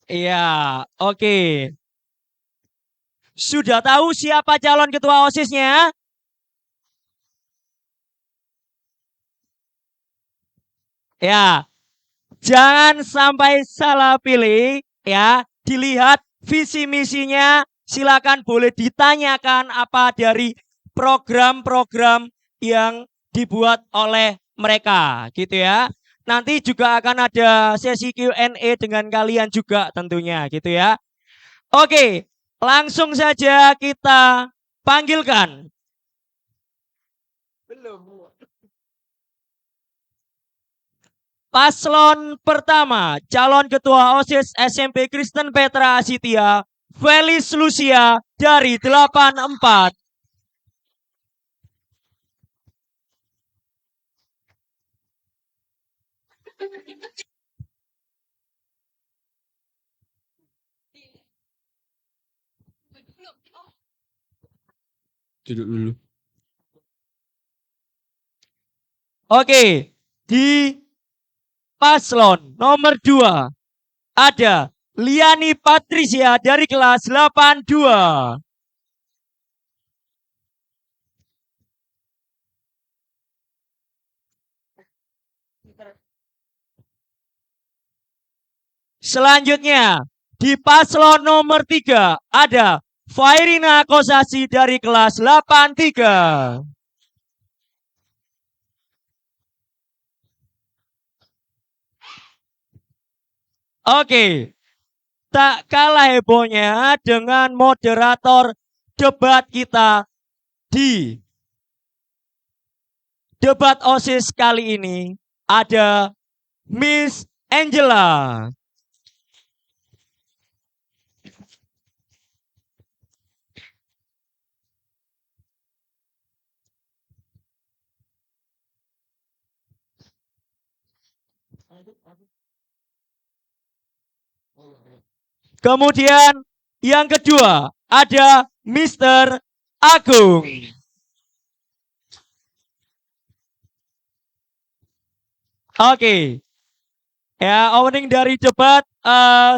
Iya, oke. Sudah tahu siapa calon ketua OSIS-nya? Ya, jangan sampai salah pilih ya. Dilihat visi misinya, silakan boleh ditanyakan apa dari program-program yang dibuat oleh mereka gitu ya. Nanti juga akan ada sesi Q&A dengan kalian juga tentunya gitu ya. Oke, langsung saja kita panggilkan. Paslon pertama, calon ketua OSIS SMP Kristen Petra Asitia, Felis Lucia dari 84. Duduk dulu. Oke, di paslon nomor 2 ada Liani Patricia dari kelas 82. Selanjutnya, di paslon nomor 3 ada Fairina Kosasi dari kelas 83. Oke, tak kalah hebohnya dengan moderator debat kita di debat OSIS kali ini ada Miss Angela. Kemudian yang kedua ada Mr. Agung. Oke. Ya, opening dari debat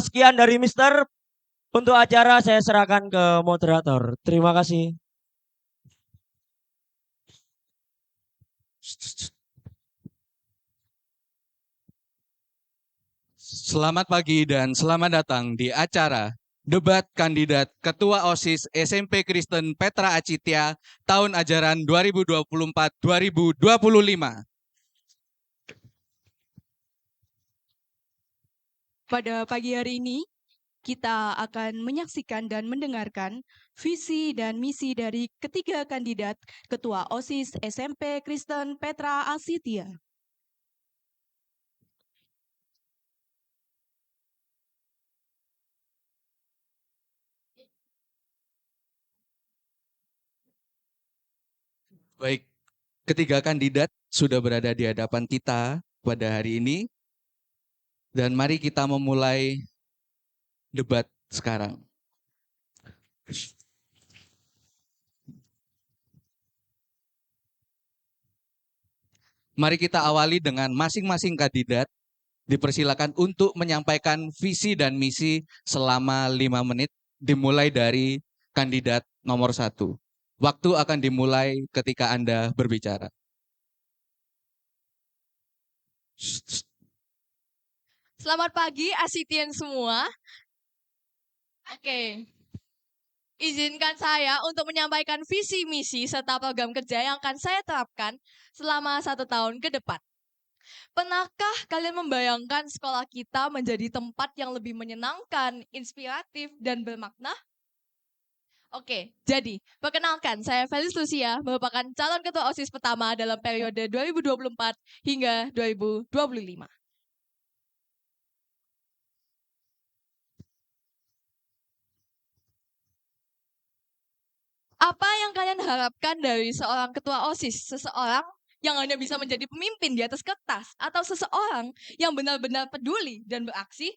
sekian dari Mister. Untuk acara saya serahkan ke moderator. Terima kasih. Selamat pagi dan selamat datang di acara debat kandidat Ketua OSIS SMP Kristen Petra Acitia tahun ajaran 2024-2025. Pada pagi hari ini, kita akan menyaksikan dan mendengarkan visi dan misi dari ketiga kandidat Ketua OSIS SMP Kristen Petra Asitia. Baik, ketiga kandidat sudah berada di hadapan kita pada hari ini. Dan mari kita memulai debat sekarang. Mari kita awali dengan masing-masing kandidat dipersilakan untuk menyampaikan visi dan misi selama 5 menit dimulai dari kandidat nomor 1. Waktu akan dimulai ketika Anda berbicara. Selamat pagi Asitian semua. Oke. Izinkan saya untuk menyampaikan visi misi serta program kerja yang akan saya terapkan selama 1 tahun ke depan. Pernahkah kalian membayangkan sekolah kita menjadi tempat yang lebih menyenangkan, inspiratif, dan bermakna? Oke, jadi perkenalkan saya Felis Lucia, merupakan calon ketua OSIS pertama dalam periode 2024 hingga 2025. Apa yang kalian harapkan dari seorang ketua OSIS? Seseorang yang hanya bisa menjadi pemimpin di atas kertas, atau seseorang yang benar-benar peduli dan beraksi?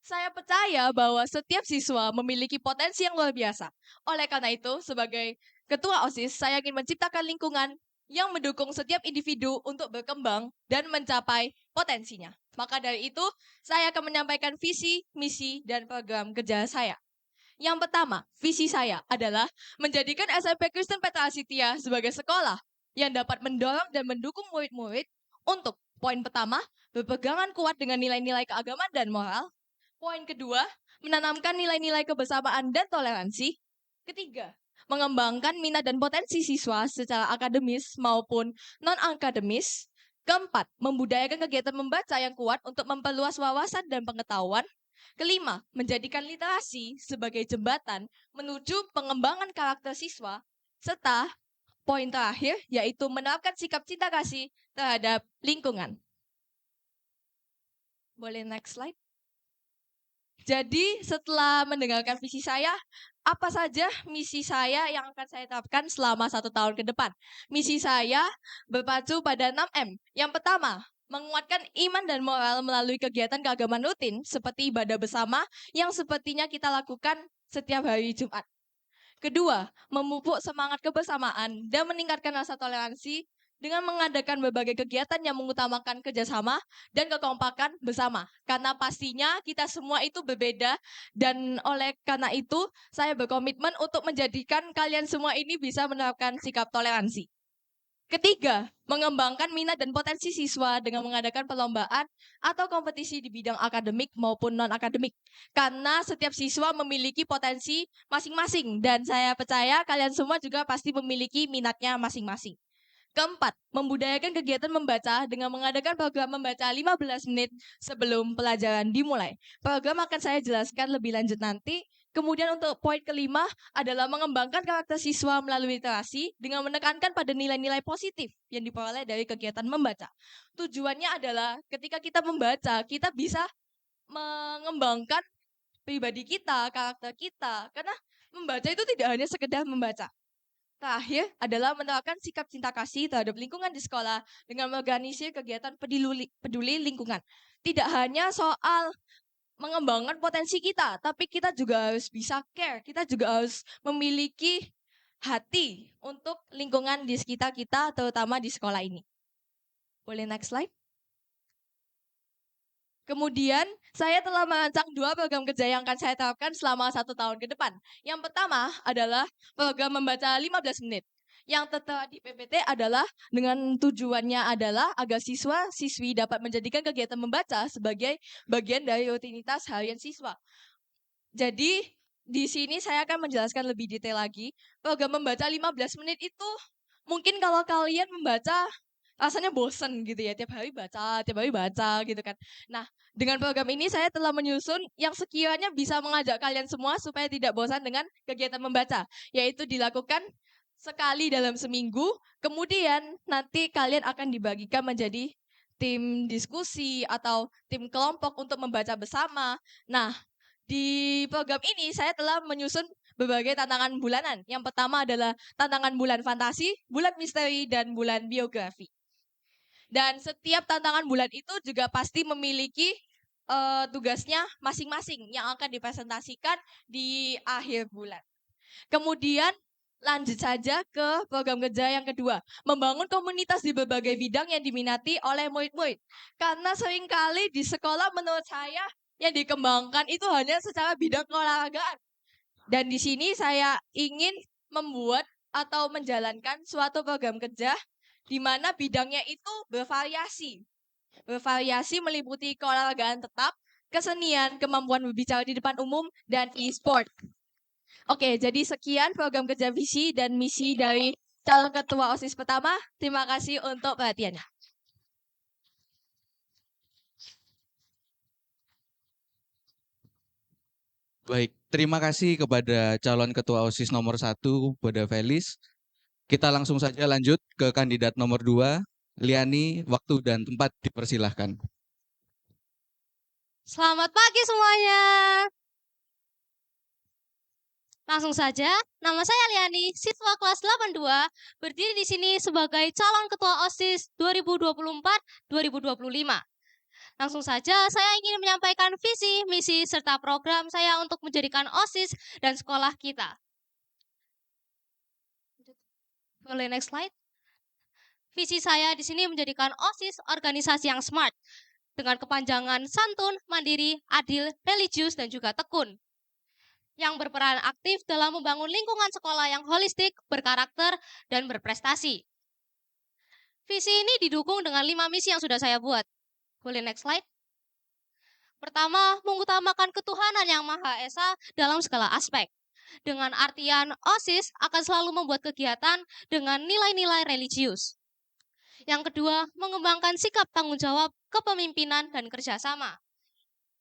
Saya percaya bahwa setiap siswa memiliki potensi yang luar biasa. Oleh karena itu, sebagai ketua OSIS, saya ingin menciptakan lingkungan yang mendukung setiap individu untuk berkembang dan mencapai potensinya. Maka dari itu, saya akan menyampaikan visi, misi, dan program kerja saya. Yang pertama, visi saya adalah menjadikan SMP Kristen Petra Asitia sebagai sekolah yang dapat mendorong dan mendukung murid-murid untuk poin pertama, berpegangan kuat dengan nilai-nilai keagamaan dan moral. Poin kedua, menanamkan nilai-nilai kebersamaan dan toleransi. Ketiga, mengembangkan minat dan potensi siswa secara akademis maupun non-akademis. Keempat, membudayakan kegiatan membaca yang kuat untuk memperluas wawasan dan pengetahuan. Kelima, menjadikan literasi sebagai jembatan menuju pengembangan karakter siswa. Serta poin terakhir, yaitu menerapkan sikap cinta kasih terhadap lingkungan. Boleh next slide? Jadi setelah mendengarkan visi saya, apa saja misi saya yang akan saya terapkan selama 1 tahun ke depan? Misi saya berpacu pada 6M. Yang pertama, menguatkan iman dan moral melalui kegiatan keagamaan rutin seperti ibadah bersama yang sepertinya kita lakukan setiap hari Jumat. Kedua, memupuk semangat kebersamaan dan meningkatkan rasa toleransi dengan mengadakan berbagai kegiatan yang mengutamakan kerjasama dan kekompakan bersama. Karena pastinya kita semua itu berbeda dan oleh karena itu saya berkomitmen untuk menjadikan kalian semua ini bisa menerapkan sikap toleransi. Ketiga, mengembangkan minat dan potensi siswa dengan mengadakan perlombaan atau kompetisi di bidang akademik maupun non-akademik. Karena setiap siswa memiliki potensi masing-masing dan saya percaya kalian semua juga pasti memiliki minatnya masing-masing. Keempat, membudayakan kegiatan membaca dengan mengadakan program membaca 15 menit sebelum pelajaran dimulai. Program akan saya jelaskan lebih lanjut nanti. Kemudian untuk poin kelima adalah mengembangkan karakter siswa melalui literasi dengan menekankan pada nilai-nilai positif yang diperoleh dari kegiatan membaca. Tujuannya adalah ketika kita membaca, kita bisa mengembangkan pribadi kita, karakter kita. Karena membaca itu tidak hanya sekedar membaca. Terakhir adalah menerapkan sikap cinta kasih terhadap lingkungan di sekolah dengan mengorganisir kegiatan peduli lingkungan. Tidak hanya soal mengembangkan potensi kita, tapi kita juga harus bisa care. Kita juga harus memiliki hati untuk lingkungan di sekitar kita, terutama di sekolah ini. Boleh next slide? Kemudian, saya telah merancang 2 program kerja yang akan saya terapkan selama 1 tahun ke depan. Yang pertama adalah program membaca 15 menit. Yang tertera di PPT adalah dengan tujuannya adalah agar siswa-siswi dapat menjadikan kegiatan membaca sebagai bagian dari rutinitas harian siswa. Jadi, di sini saya akan menjelaskan lebih detail lagi. Program membaca 15 menit itu mungkin kalau kalian membaca rasanya bosen gitu ya, tiap hari baca gitu kan. Nah, dengan program ini saya telah menyusun yang sekiranya bisa mengajak kalian semua supaya tidak bosan dengan kegiatan membaca, yaitu dilakukan sekali dalam seminggu, kemudian nanti kalian akan dibagikan menjadi tim diskusi atau tim kelompok untuk membaca bersama. Nah, di program ini saya telah menyusun berbagai tantangan bulanan. Yang pertama adalah tantangan bulan fantasi, bulan misteri, dan bulan biografi. Dan setiap tantangan bulan itu juga pasti memiliki tugasnya masing-masing yang akan dipresentasikan di akhir bulan. Kemudian lanjut saja ke program kerja yang kedua, membangun komunitas di berbagai bidang yang diminati oleh murid-murid. Karena seringkali di sekolah menurut saya yang dikembangkan itu hanya secara bidang keolahragaan. Dan di sini saya ingin membuat atau menjalankan suatu program kerja di mana bidangnya itu bervariasi. Bervariasi meliputi keolahragaan tetap, kesenian, kemampuan berbicara di depan umum, dan e-sport. Oke, jadi sekian program kerja visi dan misi dari calon ketua OSIS pertama. Terima kasih untuk perhatiannya. Baik, terima kasih kepada calon ketua OSIS nomor 1, kepada Felis. Kita langsung saja lanjut ke kandidat nomor 2, Liani. Waktu dan tempat dipersilahkan. Selamat pagi semuanya. Langsung saja, nama saya Liani, siswa kelas 82, berdiri di sini sebagai calon ketua OSIS 2024-2025. Langsung saja, saya ingin menyampaikan visi, misi, serta program saya untuk menjadikan OSIS dan sekolah kita. Boleh next slide? Visi saya di sini menjadikan OSIS organisasi yang smart, dengan kepanjangan santun, mandiri, adil, religius, dan juga tekun, yang berperan aktif dalam membangun lingkungan sekolah yang holistik, berkarakter, dan berprestasi. Visi ini didukung dengan 5 misi yang sudah saya buat. Boleh next slide? Pertama, mengutamakan ketuhanan yang Maha Esa dalam segala aspek. Dengan artian OSIS akan selalu membuat kegiatan dengan nilai-nilai religius. Yang kedua, mengembangkan sikap tanggung jawab, kepemimpinan, dan kerjasama.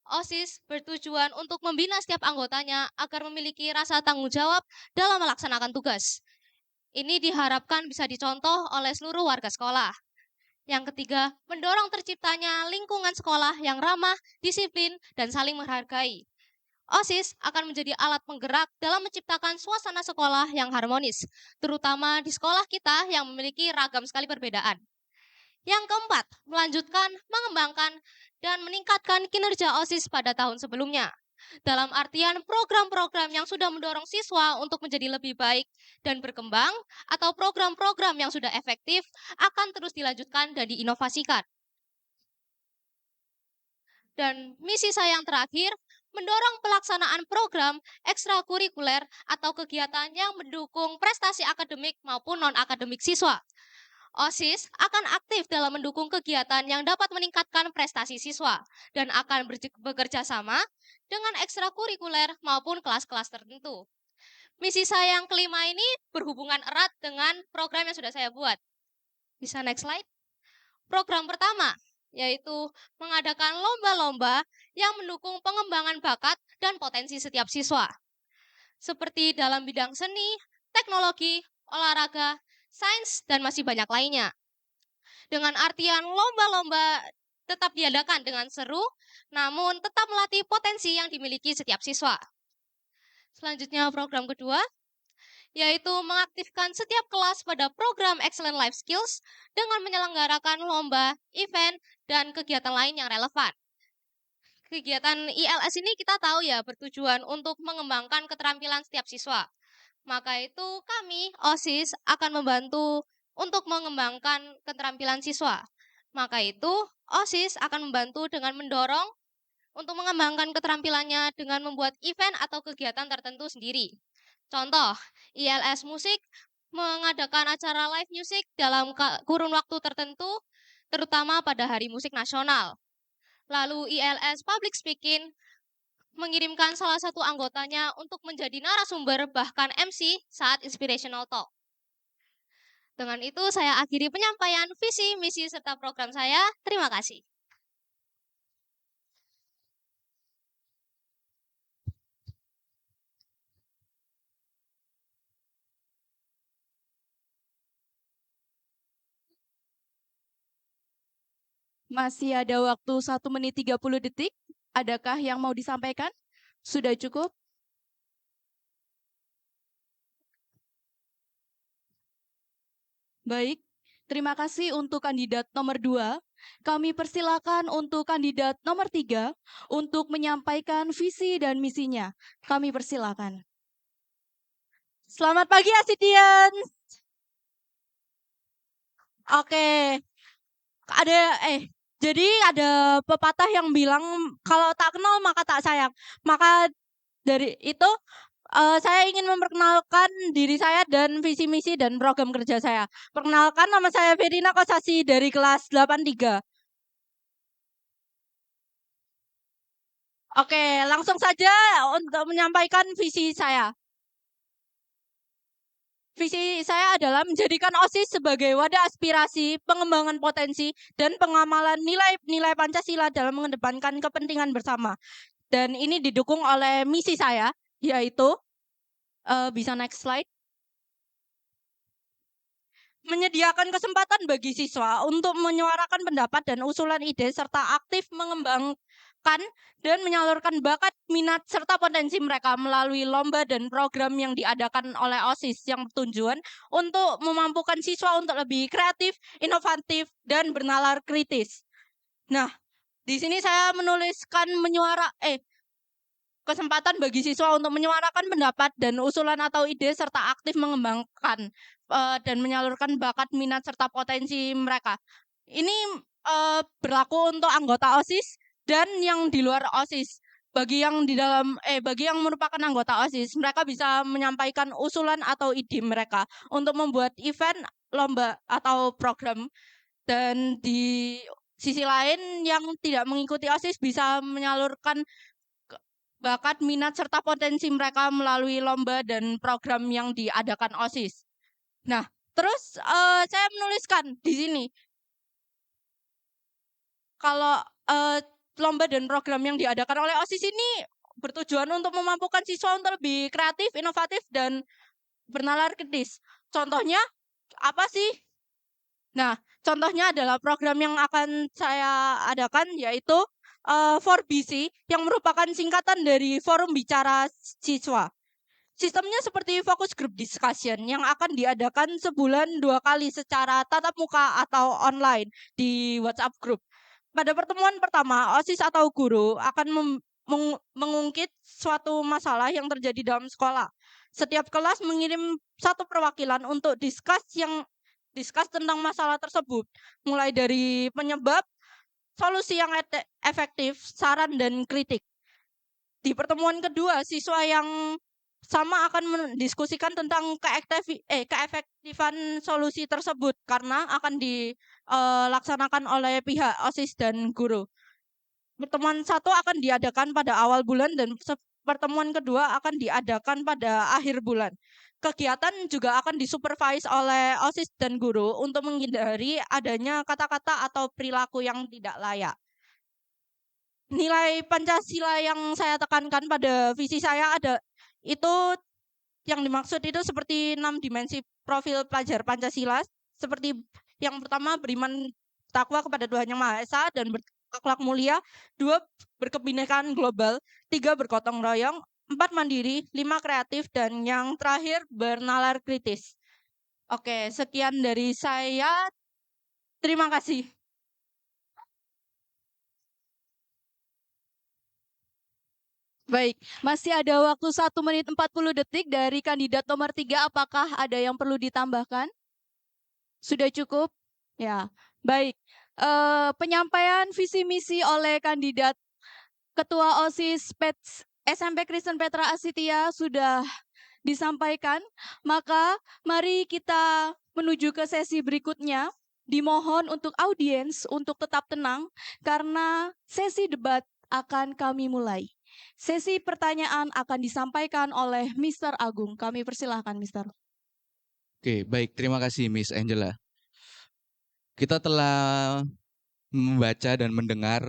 OSIS bertujuan untuk membina setiap anggotanya agar memiliki rasa tanggung jawab dalam melaksanakan tugas. Ini diharapkan bisa dicontoh oleh seluruh warga sekolah. Yang ketiga, mendorong terciptanya lingkungan sekolah yang ramah, disiplin, dan saling menghargai. OSIS akan menjadi alat penggerak dalam menciptakan suasana sekolah yang harmonis, terutama di sekolah kita yang memiliki ragam sekali perbedaan. Yang keempat, melanjutkan, mengembangkan, dan meningkatkan kinerja OSIS pada tahun sebelumnya. Dalam artian program-program yang sudah mendorong siswa untuk menjadi lebih baik dan berkembang, atau program-program yang sudah efektif akan terus dilanjutkan dan diinovasikan. Dan misi saya yang terakhir, mendorong pelaksanaan program ekstrakurikuler atau kegiatan yang mendukung prestasi akademik maupun non-akademik siswa. OSIS akan aktif dalam mendukung kegiatan yang dapat meningkatkan prestasi siswa dan akan bekerja sama dengan ekstrakurikuler maupun kelas-kelas tertentu. Misi saya yang kelima ini berhubungan erat dengan program yang sudah saya buat. Bisa next slide? Program pertama, yaitu mengadakan lomba-lomba yang mendukung pengembangan bakat dan potensi setiap siswa. Seperti dalam bidang seni, teknologi, olahraga, sains, dan masih banyak lainnya. Dengan artian lomba-lomba tetap diadakan dengan seru, namun tetap melatih potensi yang dimiliki setiap siswa. Selanjutnya program kedua, yaitu mengaktifkan setiap kelas pada program Excellent Life Skills dengan menyelenggarakan lomba, event, dan kegiatan lain yang relevan. Kegiatan ILS ini kita tahu ya bertujuan untuk mengembangkan keterampilan setiap siswa. Maka itu kami, OSIS, akan membantu untuk mengembangkan keterampilan siswa. Maka itu OSIS akan membantu dengan mendorong untuk mengembangkan keterampilannya dengan membuat event atau kegiatan tertentu sendiri. Contoh, ILS Musik mengadakan acara live music dalam kurun waktu tertentu, terutama pada Hari Musik Nasional. Lalu ILS Public Speaking mengirimkan salah satu anggotanya untuk menjadi narasumber bahkan MC saat inspirational talk. Dengan itu saya akhiri penyampaian visi, misi, serta program saya. Terima kasih. Masih ada waktu 1 menit 30 detik. Adakah yang mau disampaikan? Sudah cukup? Baik, terima kasih untuk kandidat nomor 2. Kami persilakan untuk kandidat nomor 3 untuk menyampaikan visi dan misinya. Kami persilakan. Selamat pagi Asidian. Oke, jadi ada pepatah yang bilang kalau tak kenal maka tak sayang. Maka dari itu saya ingin memperkenalkan diri saya dan visi misi dan program kerja saya. Perkenalkan, nama saya Verina Kosasi dari kelas 83. Oke, langsung saja untuk menyampaikan visi saya. Visi saya adalah menjadikan OSIS sebagai wadah aspirasi, pengembangan potensi, dan pengamalan nilai-nilai Pancasila dalam mengedepankan kepentingan bersama. Dan ini didukung oleh misi saya, yaitu, bisa next slide. Menyediakan kesempatan bagi siswa untuk menyuarakan pendapat dan usulan ide serta aktif mengembangkan dan menyalurkan bakat, minat, serta potensi mereka melalui lomba dan program yang diadakan oleh OSIS yang bertujuan untuk memampukan siswa untuk lebih kreatif, inovatif, dan bernalar kritis. Nah, di sini saya menuliskan kesempatan bagi siswa untuk menyuarakan pendapat dan usulan atau ide serta aktif mengembangkan dan menyalurkan bakat, minat, serta potensi mereka. Ini berlaku untuk anggota OSIS dan yang di luar OSIS. Bagi yang merupakan anggota OSIS, mereka bisa menyampaikan usulan atau ide mereka untuk membuat event, lomba atau program. Dan di sisi lain yang tidak mengikuti OSIS bisa menyalurkan bakat, minat, serta potensi mereka melalui lomba dan program yang diadakan OSIS. Nah, terus saya menuliskan di sini kalau lomba dan program yang diadakan oleh OSIS ini bertujuan untuk memampukan siswa untuk lebih kreatif, inovatif, dan bernalar kritis. Contohnya apa sih? Nah, contohnya adalah program yang akan saya adakan yaitu 4BC yang merupakan singkatan dari Forum Bicara Siswa. Sistemnya seperti focus group discussion yang akan diadakan sebulan 2 kali secara tatap muka atau online di WhatsApp group. Pada pertemuan pertama, OSIS atau guru akan mengungkit suatu masalah yang terjadi dalam sekolah. Setiap kelas mengirim satu perwakilan untuk discuss tentang masalah tersebut, mulai dari penyebab, solusi yang efektif, saran, dan kritik. Di pertemuan kedua, siswa yang sama akan mendiskusikan tentang keefektifan solusi tersebut karena akan dilaksanakan oleh pihak OSIS dan guru. Pertemuan satu akan diadakan pada awal bulan dan pertemuan kedua akan diadakan pada akhir bulan. Kegiatan juga akan disupervise oleh OSIS dan guru untuk menghindari adanya kata-kata atau perilaku yang tidak layak. Nilai Pancasila yang saya tekankan pada visi saya itu yang dimaksud itu seperti 6 dimensi profil pelajar Pancasila. Seperti yang pertama, beriman takwa kepada Tuhan Yang Maha Esa dan berakhlak mulia. 2, berkebinekaan global. 3, bergotong royong. 4, mandiri. 5, kreatif. Dan yang terakhir, bernalar kritis. Oke, sekian dari saya. Terima kasih. Baik, masih ada waktu 1 menit 40 detik dari kandidat nomor 3. Apakah ada yang perlu ditambahkan? Sudah cukup? Ya, baik. Penyampaian visi misi oleh kandidat Ketua OSIS SMP Kristen Petra Asitia sudah disampaikan. Maka mari kita menuju ke sesi berikutnya. Dimohon untuk audiens untuk tetap tenang karena sesi debat akan kami mulai. Sesi pertanyaan akan disampaikan oleh Mr. Agung. Kami persilahkan, Mr. Oke, baik. Terima kasih, Miss Angela. Kita telah membaca dan mendengar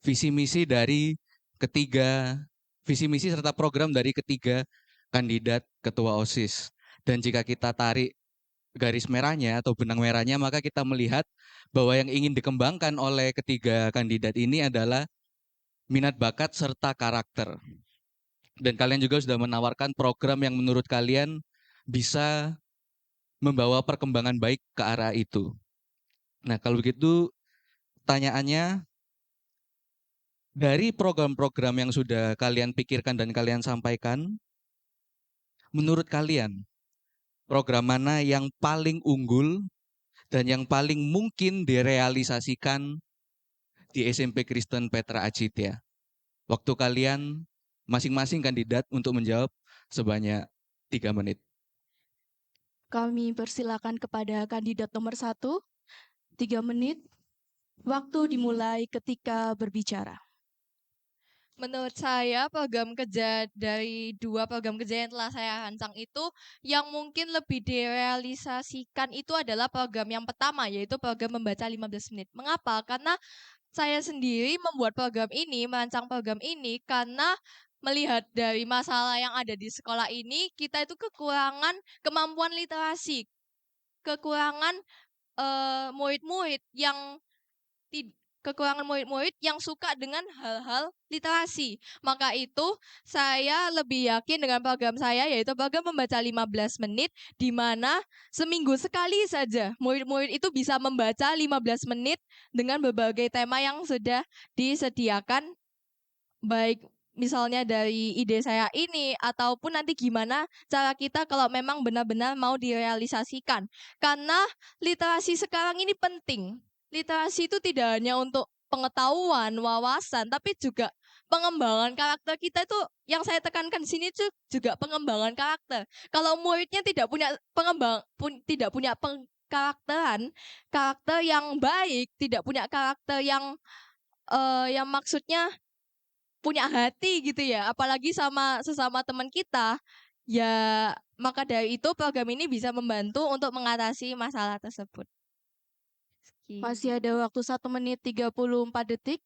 visi misi serta program dari ketiga kandidat ketua OSIS. Dan jika kita tarik garis merahnya atau benang merahnya, maka kita melihat bahwa yang ingin dikembangkan oleh ketiga kandidat ini adalah minat bakat serta karakter. Dan kalian juga sudah menawarkan program yang menurut kalian bisa membawa perkembangan baik ke arah itu. Nah, kalau begitu pertanyaannya, dari program-program yang sudah kalian pikirkan dan kalian sampaikan, menurut kalian program mana yang paling unggul dan yang paling mungkin direalisasikan di SMP Kristen Petra Acitia? Waktu kalian masing-masing kandidat untuk menjawab sebanyak 3 menit. Kami persilakan kepada kandidat nomor 1, 3 menit. Waktu dimulai ketika berbicara. Menurut saya program kerja dari 2 program kerja yang telah saya rancang itu yang mungkin lebih direalisasikan itu adalah program yang pertama, yaitu program membaca 15 menit. Mengapa? Karena saya sendiri membuat program ini, merancang program ini karena melihat dari masalah yang ada di sekolah ini, kita itu kekurangan kemampuan literasi, kekurangan murid-murid yang kekurangan murid-murid yang suka dengan hal-hal literasi. Maka itu saya lebih yakin dengan program saya, yaitu program membaca 15 menit, di mana seminggu sekali saja murid-murid itu bisa membaca 15 menit dengan berbagai tema yang sudah disediakan, baik misalnya dari ide saya ini, ataupun nanti gimana cara kita kalau memang benar-benar mau direalisasikan. Karena literasi sekarang ini penting. literasi itu tidak hanya untuk pengetahuan, wawasan, tapi juga pengembangan karakter kita itu yang saya tekankan di sini tuh juga pengembangan karakter. Kalau muridnya tidak punya tidak punya karakter yang baik, tidak punya karakter yang maksudnya punya hati gitu ya, apalagi sama sesama teman kita, ya maka dari itu program ini bisa membantu untuk mengatasi masalah tersebut. Masih ada waktu 1 menit 34 detik.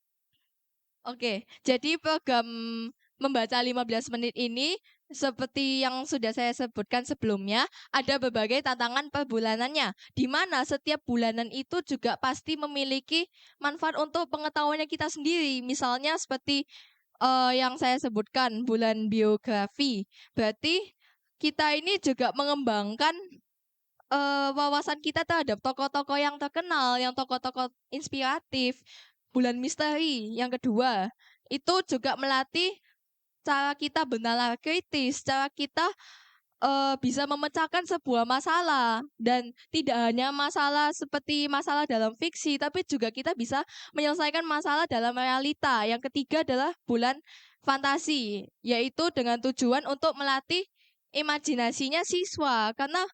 Oke, jadi program membaca 15 menit ini seperti yang sudah saya sebutkan sebelumnya, ada berbagai tantangan per bulanannya, di mana setiap bulanan itu juga pasti memiliki manfaat untuk pengetahuannya kita sendiri. Misalnya seperti yang saya sebutkan bulan biografi. Berarti kita ini juga mengembangkan wawasan kita terhadap tokoh-tokoh yang terkenal, yang tokoh-tokoh inspiratif. Bulan misteri yang kedua, itu juga melatih cara kita bernalar kritis, cara kita bisa memecahkan sebuah masalah dan tidak hanya masalah seperti masalah dalam fiksi, tapi juga kita bisa menyelesaikan masalah dalam realita. Yang ketiga adalah bulan fantasi, yaitu dengan tujuan untuk melatih imajinasinya siswa, karena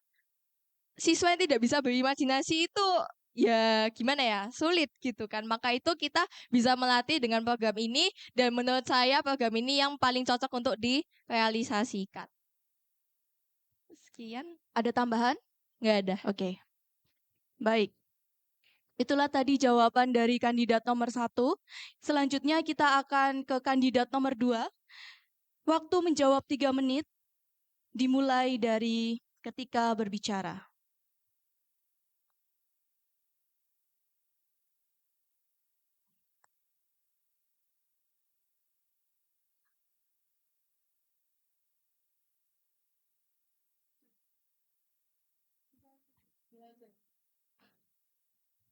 siswa yang tidak bisa berimajinasi itu ya gimana ya, sulit gitu kan. Maka itu kita bisa melatih dengan program ini dan menurut saya program ini yang paling cocok untuk direalisasikan. Sekian, Ada tambahan? nggak ada. Oke. Baik. Itulah tadi jawaban dari kandidat nomor 1. Selanjutnya kita akan ke kandidat nomor 2. Waktu menjawab 3 menit dimulai dari ketika berbicara.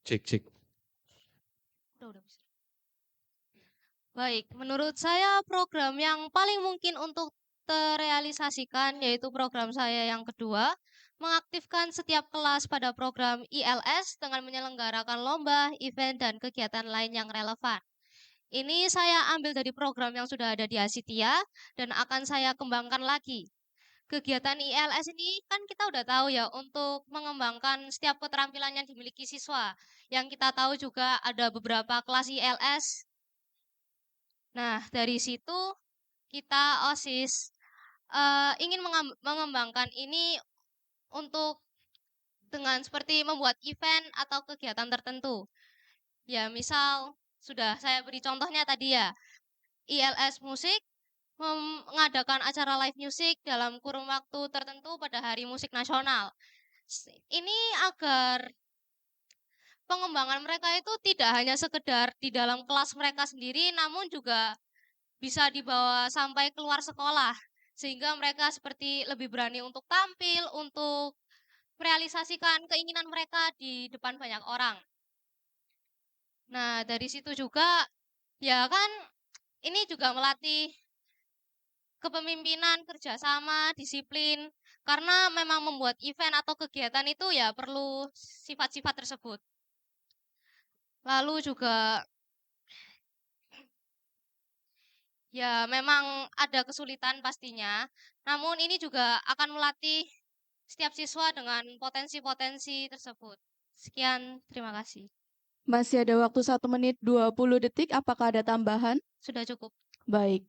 Cek. Udah bisa. Baik, menurut saya program yang paling mungkin untuk terrealisasikan yaitu program saya yang kedua, mengaktifkan setiap kelas pada program ILS dengan menyelenggarakan lomba, event, dan kegiatan lain yang relevan. Ini saya ambil dari program yang sudah ada di Asitia dan akan saya kembangkan lagi. Kegiatan ILS ini kan kita udah tahu ya untuk mengembangkan setiap keterampilan yang dimiliki siswa. Yang kita tahu juga ada beberapa kelas ILS. Nah, dari situ kita OSIS ingin mengembangkan ini untuk dengan seperti membuat event atau kegiatan tertentu. Ya, misal sudah saya beri contohnya tadi ya, ILS musik mengadakan acara live music dalam kurun waktu tertentu pada Hari Musik Nasional. Ini agar pengembangan mereka itu tidak hanya sekedar di dalam kelas mereka sendiri, namun juga bisa dibawa sampai keluar sekolah. Sehingga mereka seperti lebih berani untuk tampil, untuk merealisasikan keinginan mereka di depan banyak orang. Nah, dari situ juga, ya kan, ini juga melatih kepemimpinan, kerjasama, disiplin. Karena memang membuat event atau kegiatan itu ya perlu sifat-sifat tersebut. Lalu juga ya memang ada kesulitan pastinya. Namun ini juga akan melatih setiap siswa dengan potensi-potensi tersebut. Sekian, terima kasih. Masih ada waktu 1 menit 20 detik. Apakah ada tambahan? Sudah cukup. Baik.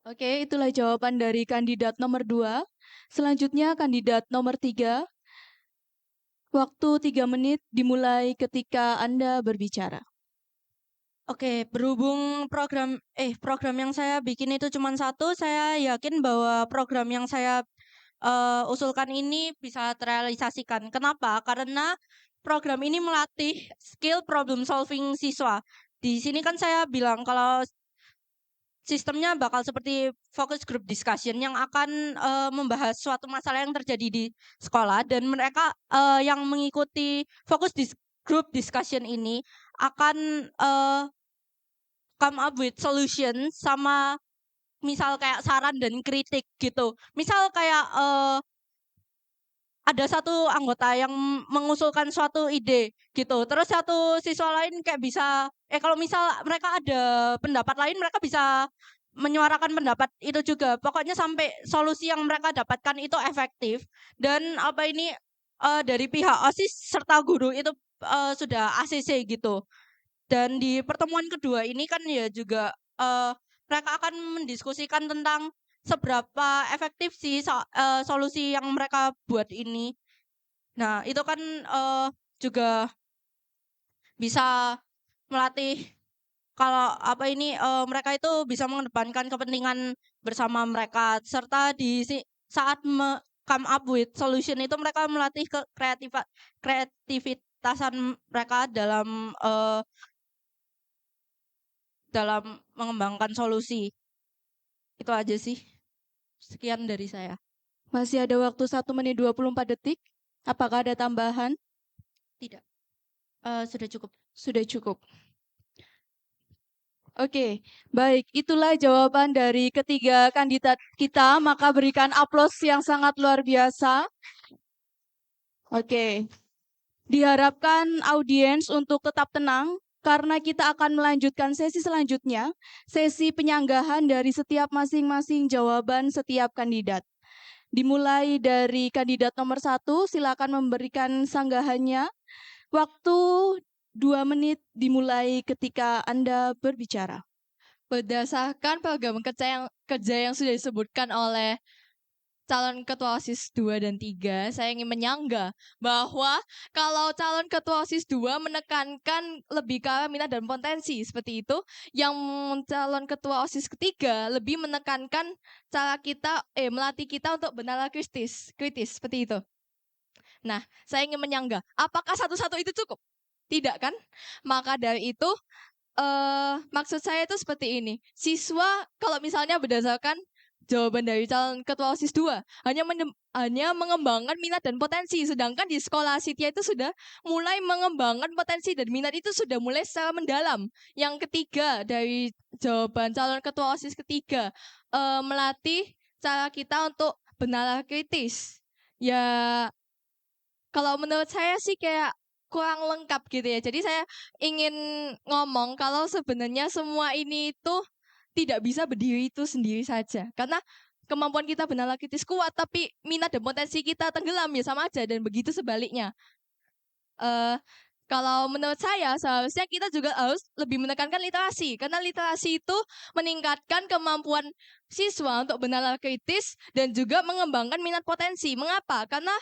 Oke, itulah jawaban dari kandidat nomor 2. Selanjutnya kandidat nomor 3. Waktu 3 menit dimulai ketika Anda berbicara. Oke, berhubung program yang saya bikin itu cuma satu, saya yakin bahwa program yang saya usulkan ini bisa terrealisasikan. Kenapa? Karena program ini melatih skill problem solving siswa. Di sini kan saya bilang kalau sistemnya bakal seperti focus group discussion yang akan membahas suatu masalah yang terjadi di sekolah dan mereka yang mengikuti group discussion ini akan come up with solution sama misal kayak saran dan kritik gitu. Misal kayak ada satu anggota yang mengusulkan suatu ide gitu. Terus satu siswa lain kayak bisa kalau misal mereka ada pendapat lain mereka bisa menyuarakan pendapat itu juga. Pokoknya sampai solusi yang mereka dapatkan itu efektif dan apa ini dari pihak OSIS serta guru itu sudah ACC gitu. Dan di pertemuan kedua ini kan ya juga mereka akan mendiskusikan tentang seberapa efektif sih solusi yang mereka buat ini. Nah, itu kan juga bisa melatih kalau apa ini mereka itu bisa mengedepankan kepentingan bersama mereka serta saat come up with solution itu mereka melatih kreativitasan mereka dalam mengembangkan solusi. Itu aja sih. Sekian dari saya. Masih ada waktu 1 menit 24 detik. Apakah ada tambahan? Tidak. Sudah cukup. Sudah cukup. Oke, baik. Itulah jawaban dari ketiga kandidat kita. Maka berikan aplaus yang sangat luar biasa. Oke. Diharapkan audiens untuk tetap tenang karena kita akan melanjutkan sesi selanjutnya, sesi penyanggahan dari setiap masing-masing jawaban setiap kandidat. Dimulai dari kandidat nomor 1, silakan memberikan sanggahannya. Waktu 2 menit dimulai ketika Anda berbicara. Berdasarkan program kerja yang sudah disebutkan oleh calon ketua OSIS 2 dan 3, saya ingin menyanggah bahwa kalau calon ketua OSIS 2 menekankan lebih ke arah minat dan potensi seperti itu, yang calon ketua OSIS ketiga lebih menekankan cara kita melatih kita untuk bernalar kritis seperti itu. Nah, saya ingin menyanggah, apakah satu-satu itu cukup? Tidak kan? Maka dari itu maksud saya itu seperti ini. Siswa kalau misalnya berdasarkan jawaban dari calon ketua OSIS 2 hanya mengembangkan minat dan potensi, sedangkan di sekolah Sitia itu sudah mulai mengembangkan potensi dan minat itu sudah mulai secara mendalam. Yang ketiga dari jawaban calon ketua OSIS ketiga, melatih cara kita untuk bernalar kritis. Ya, kalau menurut saya sih kayak kurang lengkap gitu ya. Jadi saya ingin ngomong kalau sebenarnya semua ini itu tidak bisa berdiri itu sendiri saja. Karena kemampuan kita bernalar kritis kuat, tapi minat dan potensi kita tenggelam ya sama aja. Dan begitu sebaliknya. Eh, kalau menurut saya seharusnya kita juga harus lebih menekankan literasi. Karena literasi itu meningkatkan kemampuan siswa untuk bernalar kritis dan juga mengembangkan minat potensi. Mengapa? Karena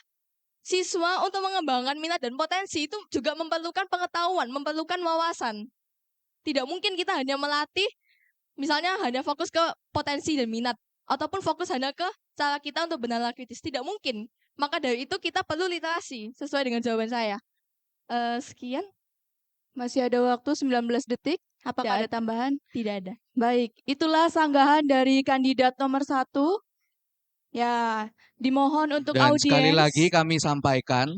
siswa untuk mengembangkan minat dan potensi itu juga memerlukan pengetahuan, memerlukan wawasan. Tidak mungkin kita hanya melatih, misalnya hanya fokus ke potensi dan minat, ataupun fokus hanya ke cara kita untuk bernalar kritis. Tidak mungkin. Maka dari itu kita perlu literasi, sesuai dengan jawaban saya. Sekian. Masih ada waktu 19 detik. Apakah ada tambahan? Tidak ada. Baik, itulah sanggahan dari kandidat nomor 1. Ya, dimohon untuk Dan sekali audiens. lagi kami sampaikan,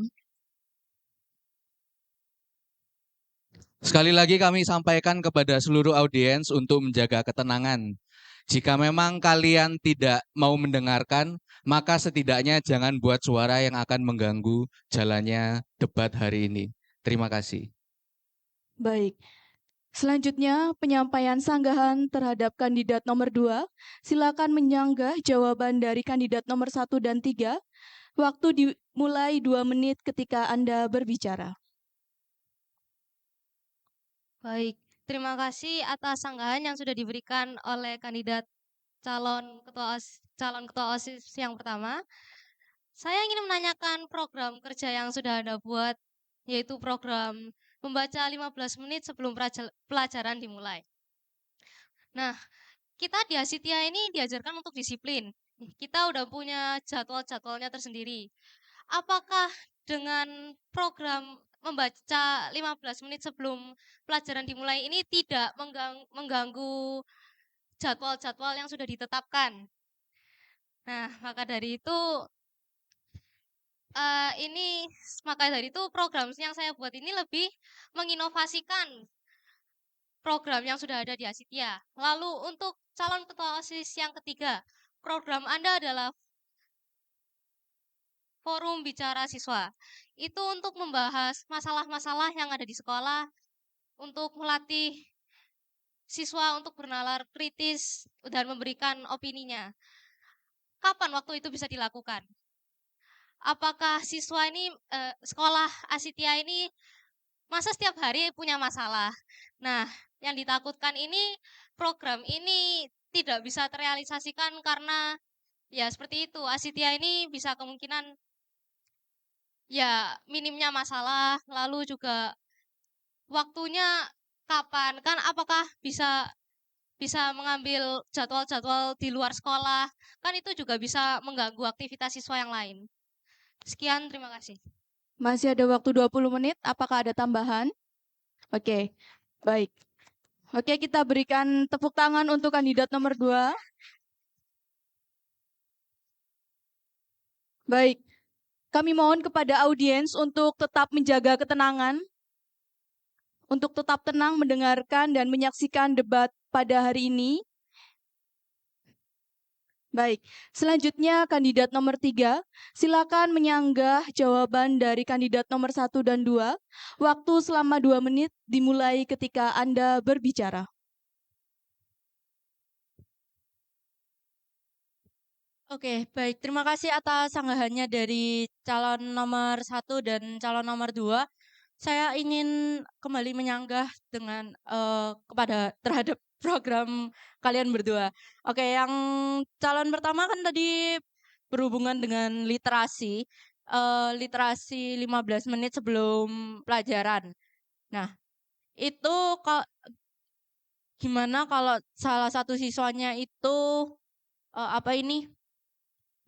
kepada seluruh audiens untuk menjaga ketenangan. Jika memang kalian tidak mau mendengarkan, maka setidaknya jangan buat suara yang akan mengganggu jalannya debat hari ini. Terima kasih. Baik. Selanjutnya, penyampaian sanggahan terhadap kandidat nomor 2. Silakan menyanggah jawaban dari kandidat nomor 1 dan 3. Waktu dimulai 2 menit ketika Anda berbicara. Baik, terima kasih atas sanggahan yang sudah diberikan oleh kandidat calon ketua OSIS yang pertama. Saya ingin menanyakan program kerja yang sudah Anda buat, yaitu program membaca 15 menit sebelum pelajaran dimulai. Nah, kita di Asitia ini diajarkan untuk disiplin. Kita udah punya jadwal-jadwalnya tersendiri. Apakah dengan program membaca 15 menit sebelum pelajaran dimulai ini tidak mengganggu jadwal-jadwal yang sudah ditetapkan? Nah, maka dari itu program yang saya buat ini lebih menginovasikan program yang sudah ada di Asitia. Lalu untuk calon ketua OSIS yang ketiga, program Anda adalah forum bicara siswa. Itu untuk membahas masalah-masalah yang ada di sekolah, untuk melatih siswa untuk bernalar kritis dan memberikan opininya. Kapan waktu itu bisa dilakukan? Apakah siswa ini, sekolah Asitia ini masa setiap hari punya masalah? Nah, yang ditakutkan ini, program ini tidak bisa terrealisasikan karena ya seperti itu, Asitia ini bisa kemungkinan ya minimnya masalah, lalu juga waktunya kapan, kan apakah bisa bisa mengambil jadwal-jadwal di luar sekolah, kan itu juga bisa mengganggu aktivitas siswa yang lain. Sekian, terima kasih. Masih ada waktu 20 menit, apakah ada tambahan? Oke, baik. Oke, kita berikan tepuk tangan untuk kandidat nomor 2. Baik, kami mohon kepada audiens untuk tetap menjaga ketenangan, untuk tetap tenang mendengarkan dan menyaksikan debat pada hari ini. Baik, selanjutnya kandidat nomor 3, silakan menyanggah jawaban dari kandidat nomor 1 dan 2. Waktu selama 2 menit dimulai ketika Anda berbicara. Oke, baik. Terima kasih atas sanggahannya dari calon nomor 1 dan calon nomor 2. Saya ingin kembali menyanggah dengan terhadap program kalian berdua. Oke, yang calon pertama kan tadi berhubungan dengan literasi, literasi 15 menit sebelum pelajaran. Nah, itu gimana kalau salah satu siswanya itu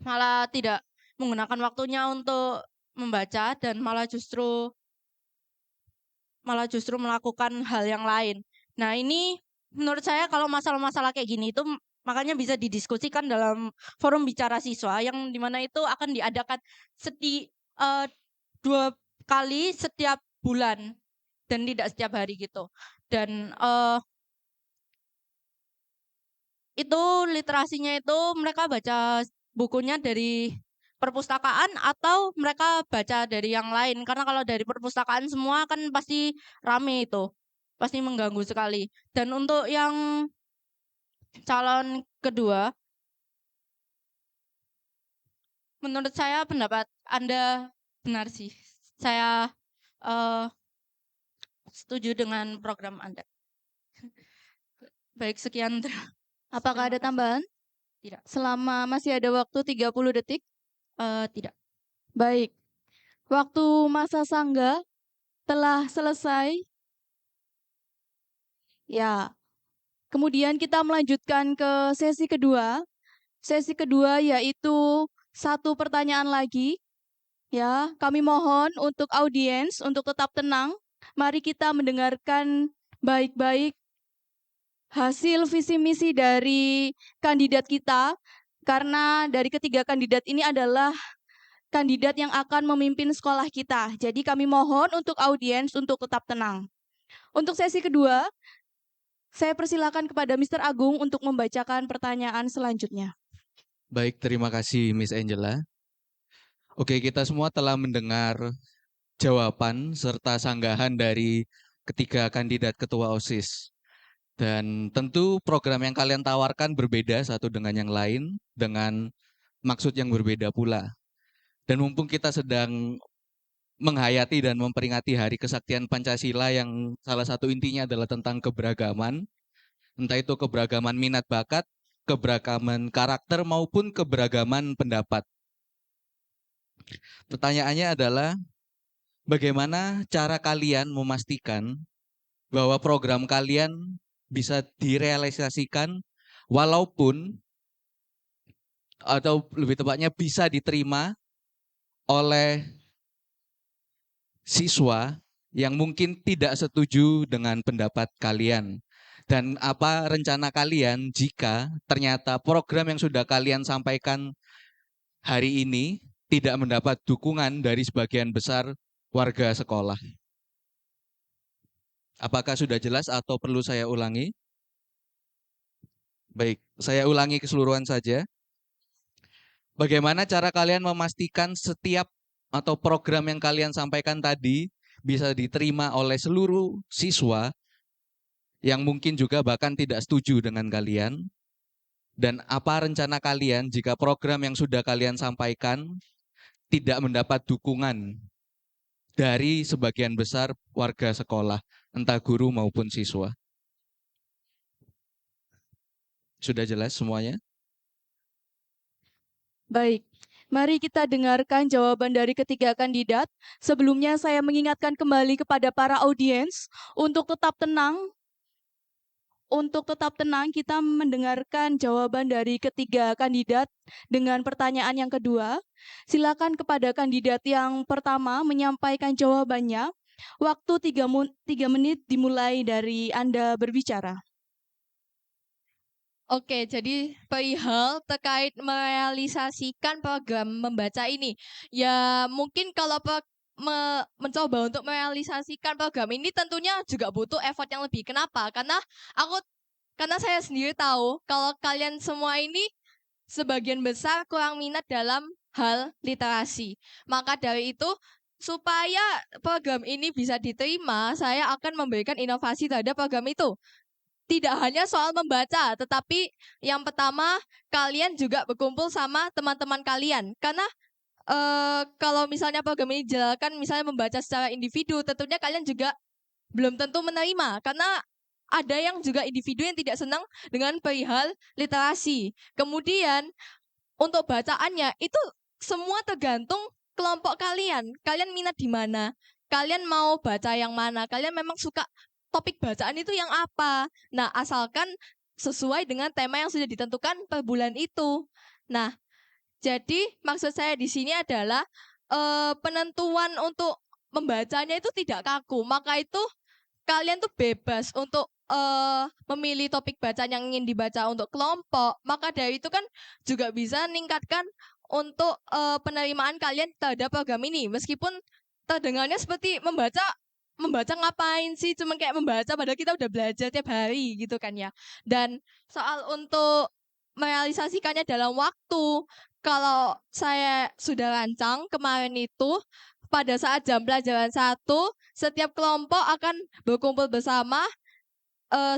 malah tidak menggunakan waktunya untuk membaca dan malah justru melakukan hal yang lain. Nah, ini menurut saya kalau masalah-masalah kayak gini itu makanya bisa didiskusikan dalam forum bicara siswa yang dimana itu akan diadakan 2 kali setiap bulan dan tidak setiap hari gitu. Dan itu literasinya itu mereka baca bukunya dari perpustakaan atau mereka baca dari yang lain. Karena kalau dari perpustakaan semua kan pasti rame itu. Pasti mengganggu sekali. Dan untuk yang calon kedua, menurut saya pendapat Anda benar sih. Saya eh, setuju dengan program Anda. Baik, sekian. Apakah ada Terima kasih. tambahan? Tidak. Selama masih ada waktu 30 detik? Tidak. Baik. Waktu masa sangga telah selesai. Ya. Kemudian kita melanjutkan ke sesi kedua. Sesi kedua yaitu 1 pertanyaan lagi. Ya, kami mohon untuk audiens untuk tetap tenang. Mari kita mendengarkan baik-baik hasil visi misi dari kandidat kita, karena dari ketiga kandidat ini adalah kandidat yang akan memimpin sekolah kita. Jadi kami mohon untuk audiens untuk tetap tenang. Untuk sesi kedua, saya persilakan kepada Mr. Agung untuk membacakan pertanyaan selanjutnya. Baik, terima kasih Miss Angela. Oke, kita semua telah mendengar jawaban serta sanggahan dari ketiga kandidat ketua OSIS. Dan tentu program yang kalian tawarkan berbeda satu dengan yang lain, dengan maksud yang berbeda pula. Dan mumpung kita sedang menghayati dan memperingati Hari Kesaktian Pancasila yang salah satu intinya adalah tentang keberagaman, entah itu keberagaman minat bakat, keberagaman karakter maupun keberagaman pendapat. Pertanyaannya adalah, bagaimana cara kalian memastikan bahwa program kalian bisa direalisasikan walaupun atau lebih tepatnya bisa diterima oleh siswa yang mungkin tidak setuju dengan pendapat kalian? Dan apa rencana kalian jika ternyata program yang sudah kalian sampaikan hari ini tidak mendapat dukungan dari sebagian besar warga sekolah? Apakah sudah jelas atau perlu saya ulangi? Baik, saya ulangi keseluruhan saja. Bagaimana cara kalian memastikan setiap atau program yang kalian sampaikan tadi bisa diterima oleh seluruh siswa yang mungkin juga bahkan tidak setuju dengan kalian? Dan apa rencana kalian jika program yang sudah kalian sampaikan tidak mendapat dukungan dari sebagian besar warga sekolah, entah guru maupun siswa? Sudah jelas semuanya? Baik, mari kita dengarkan jawaban dari ketiga kandidat. Sebelumnya saya mengingatkan kembali kepada para audiens untuk tetap tenang. Untuk tetap tenang, kita mendengarkan jawaban dari ketiga kandidat dengan pertanyaan yang kedua. Silakan kepada kandidat yang pertama menyampaikan jawabannya. Waktu 3 menit dimulai dari Anda berbicara. Oke, jadi perihal terkait merealisasikan program membaca ini. Ya, mungkin kalau mencoba untuk merealisasikan program ini tentunya juga butuh effort yang lebih. Kenapa? Karena saya sendiri tahu kalau kalian semua ini sebagian besar kurang minat dalam hal literasi. Maka dari itu, supaya program ini bisa diterima, saya akan memberikan inovasi terhadap program itu. Tidak hanya soal membaca, tetapi yang pertama kalian juga berkumpul sama teman-teman kalian. Karena kalau misalnya program ini dijalankan misalnya membaca secara individu, tentunya kalian juga belum tentu menerima. Karena ada yang juga individu yang tidak senang dengan perihal literasi. Kemudian untuk bacaannya itu semua tergantung kelompok kalian. Kalian minat di mana? Kalian mau baca yang mana? Kalian memang suka topik bacaan itu yang apa? Nah, asalkan sesuai dengan tema yang sudah ditentukan per bulan itu. Nah, jadi maksud saya di sini adalah penentuan untuk membacanya itu tidak kaku. Maka itu kalian tuh bebas untuk memilih topik bacaan yang ingin dibaca untuk kelompok. Maka dari itu kan juga bisa meningkatkan untuk penerimaan kalian terhadap program ini. Meskipun terdengarnya seperti membaca ngapain sih? Cuma kayak membaca padahal kita udah belajar tiap hari gitu kan ya. Dan soal untuk merealisasikannya dalam waktu, kalau saya sudah rancang kemarin itu pada saat jam pelajaran 1, setiap kelompok akan berkumpul bersama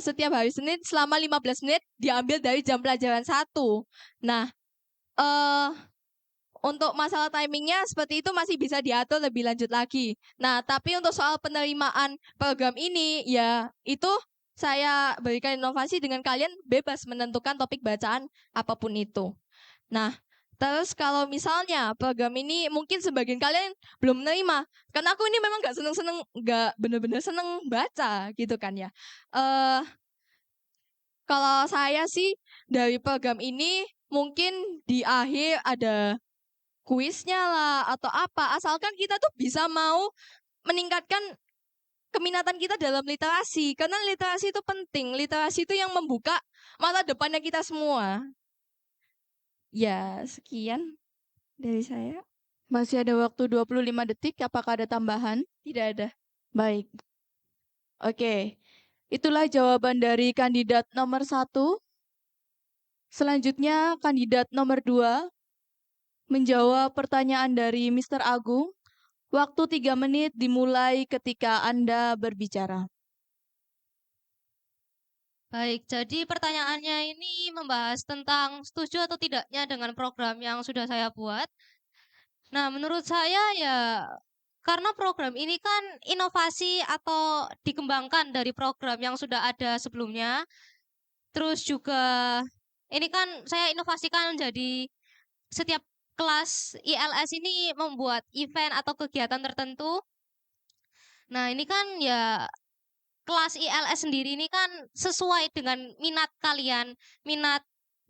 setiap hari Senin selama 15 menit diambil dari jam pelajaran 1. Nah, eh untuk masalah timingnya seperti itu masih bisa diatur lebih lanjut lagi. Nah, tapi untuk soal penerimaan program ini, ya itu saya berikan inovasi dengan kalian bebas menentukan topik bacaan apapun itu. Nah, terus kalau misalnya program ini mungkin sebagian kalian belum menerima, karena aku ini memang nggak bener-bener seneng baca gitu kan ya. Eh kalau saya sih dari program ini mungkin di akhir ada kuisnya lah atau apa, asalkan kita tuh bisa mau meningkatkan keminatan kita dalam literasi, karena literasi itu penting, literasi itu yang membuka mata depannya kita semua. Ya, sekian dari saya. Masih ada waktu 25 detik, apakah ada tambahan? Tidak ada. Baik. Oke, itulah jawaban dari kandidat nomor 1. Selanjutnya kandidat nomor 2 menjawab pertanyaan dari Mr. Agung. Waktu 3 menit dimulai ketika Anda berbicara. Baik, jadi pertanyaannya ini membahas tentang setuju atau tidaknya dengan program yang sudah saya buat. Nah, menurut saya ya karena program ini kan inovasi atau dikembangkan dari program yang sudah ada sebelumnya. Terus juga ini kan saya inovasikan jadi setiap kelas ILS ini membuat event atau kegiatan tertentu. Nah, ini kan ya kelas ILS sendiri ini kan sesuai dengan minat kalian, minat